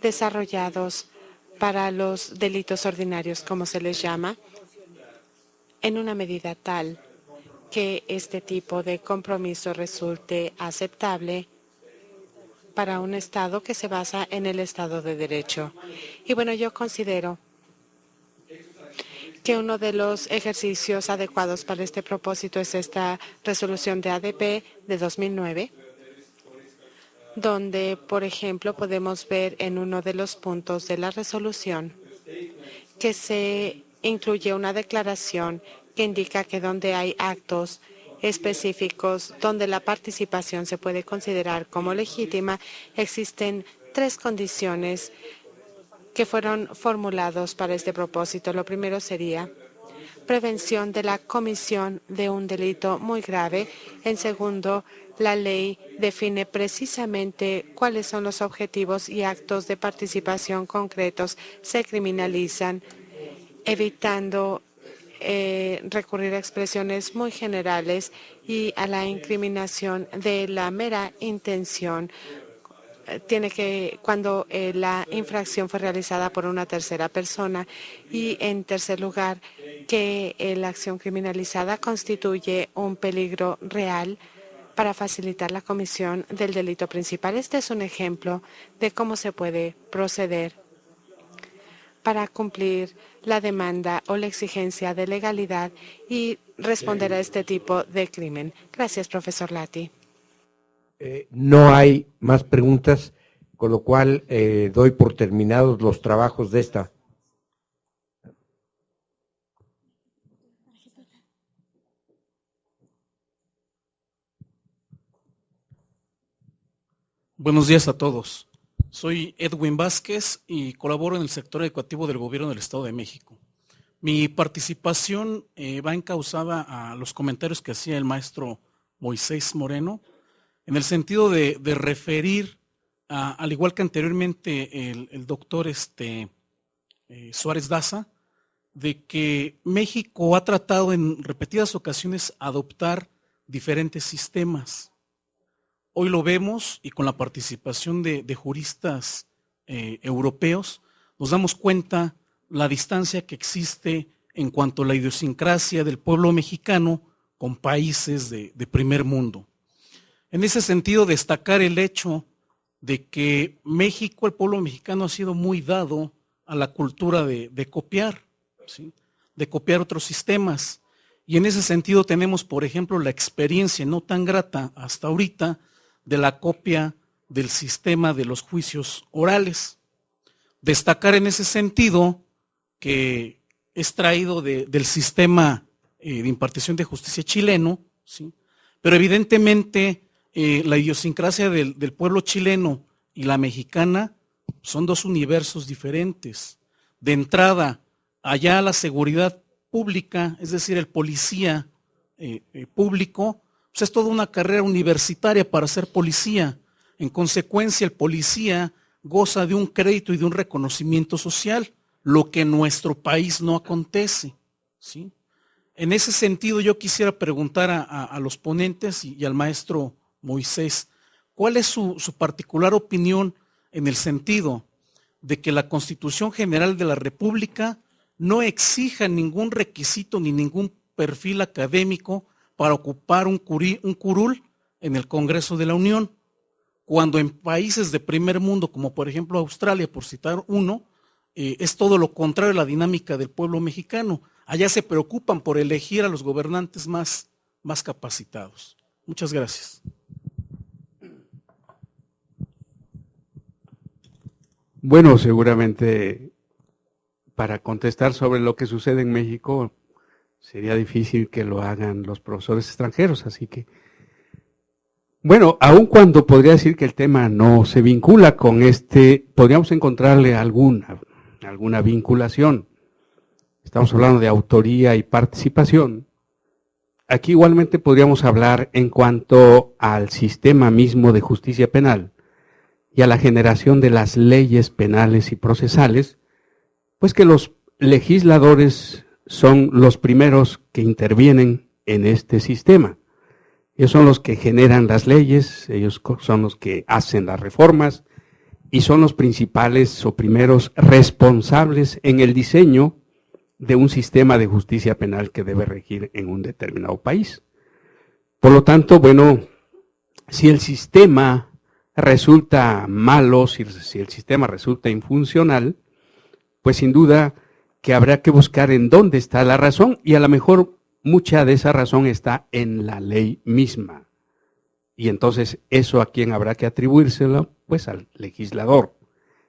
desarrollados para los delitos ordinarios, como se les llama, en una medida tal que este tipo de compromiso resulte aceptable para un Estado que se basa en el Estado de Derecho. Y bueno, yo considero que uno de los ejercicios adecuados para este propósito es esta resolución de ADP de 2009, donde, por ejemplo, podemos ver en uno de los puntos de la resolución que se incluye una declaración que indica que donde hay actos específicos donde la participación se puede considerar como legítima, existen 3 condiciones que fueron formulados para este propósito. Lo primero sería prevención de la comisión de un delito muy grave. En segundo, la ley define precisamente cuáles son los objetivos y actos de participación concretos se criminalizan, evitando recurrir a expresiones muy generales y a la incriminación de la mera intención cuando la infracción fue realizada por una tercera persona, y en tercer lugar que la acción criminalizada constituye un peligro real para facilitar la comisión del delito principal. Este es un ejemplo de cómo se puede proceder para cumplir la demanda o la exigencia de legalidad y responder a este tipo de crimen. Gracias, profesor Lati. No hay más preguntas, con lo cual doy por terminados los trabajos de esta. Buenos días a todos. Soy Edwin Vázquez y colaboro en el sector educativo del Gobierno del Estado de México. Mi participación va encauzada a los comentarios que hacía el maestro Moisés Moreno, en el sentido de referir, al igual que anteriormente el doctor Suárez Daza, de que México ha tratado en repetidas ocasiones adoptar diferentes sistemas. Hoy lo vemos, y con la participación de juristas europeos, nos damos cuenta la distancia que existe en cuanto a la idiosincrasia del pueblo mexicano con países de primer mundo. En ese sentido, destacar el hecho de que México, el pueblo mexicano, ha sido muy dado a la cultura de copiar, ¿sí? De copiar otros sistemas. Y en ese sentido tenemos, por ejemplo, la experiencia no tan grata hasta ahorita de la copia del sistema de los juicios orales. Destacar en ese sentido que es traído del sistema de impartición de justicia chileno, ¿sí? Pero evidentemente la idiosincrasia del pueblo chileno y la mexicana son 2 universos diferentes. De entrada, allá la seguridad pública, es decir, el policía público, pues es toda una carrera universitaria para ser policía. En consecuencia, el policía goza de un crédito y de un reconocimiento social, lo que en nuestro país no acontece, ¿sí? En ese sentido, yo quisiera preguntar a los ponentes y al maestro Moisés, ¿cuál es su particular opinión en el sentido de que la Constitución General de la República no exija ningún requisito ni ningún perfil académico para ocupar un curul en el Congreso de la Unión, cuando en países de primer mundo, como por ejemplo Australia, por citar uno, es todo lo contrario a la dinámica del pueblo mexicano? Allá se preocupan por elegir a los gobernantes más capacitados. Muchas gracias. Bueno, seguramente para contestar sobre lo que sucede en México sería difícil que lo hagan los profesores extranjeros, así que, bueno, aun cuando podría decir que el tema no se vincula con podríamos encontrarle alguna vinculación. Estamos hablando de autoría y participación. Aquí igualmente podríamos hablar en cuanto al sistema mismo de justicia penal y a la generación de las leyes penales y procesales, pues que los legisladores son los primeros que intervienen en este sistema. Ellos son los que generan las leyes, ellos son los que hacen las reformas y son los principales o primeros responsables en el diseño de un sistema de justicia penal que debe regir en un determinado país. Por lo tanto, bueno, si el sistema resulta malo, si el sistema resulta infuncional, pues sin duda que habrá que buscar en dónde está la razón, y a lo mejor mucha de esa razón está en la ley misma. Y entonces eso a quién habrá que atribuírselo, pues al legislador.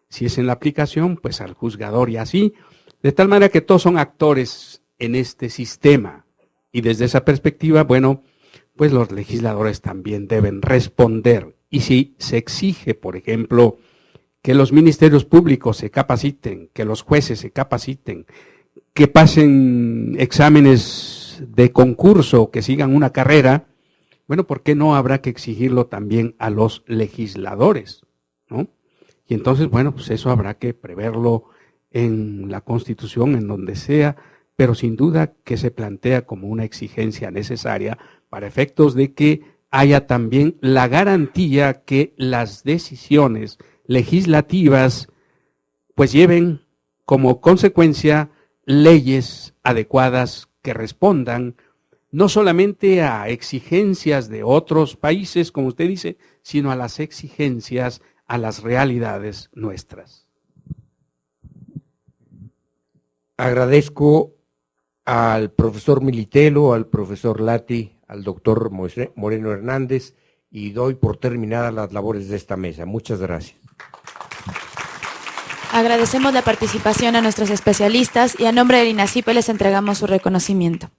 Si es en la aplicación, pues al juzgador, y así, de tal manera que todos son actores en este sistema. Y desde esa perspectiva, bueno, pues los legisladores también deben responder. Y si se exige, por ejemplo, que los ministerios públicos se capaciten, que los jueces se capaciten, que pasen exámenes de concurso, que sigan una carrera, bueno, ¿por qué no habrá que exigirlo también a los legisladores, ¿no? Y entonces, bueno, pues eso habrá que preverlo en la Constitución, en donde sea, pero sin duda que se plantea como una exigencia necesaria para efectos de que haya también la garantía que las decisiones legislativas pues lleven como consecuencia leyes adecuadas que respondan no solamente a exigencias de otros países, como usted dice, sino a las exigencias, a las realidades nuestras. Agradezco al profesor Militelo, al profesor Lati, al doctor Moreno Hernández, y doy por terminadas las labores de esta mesa. Muchas gracias. Agradecemos la participación a nuestros especialistas y a nombre del INACIPE les entregamos su reconocimiento.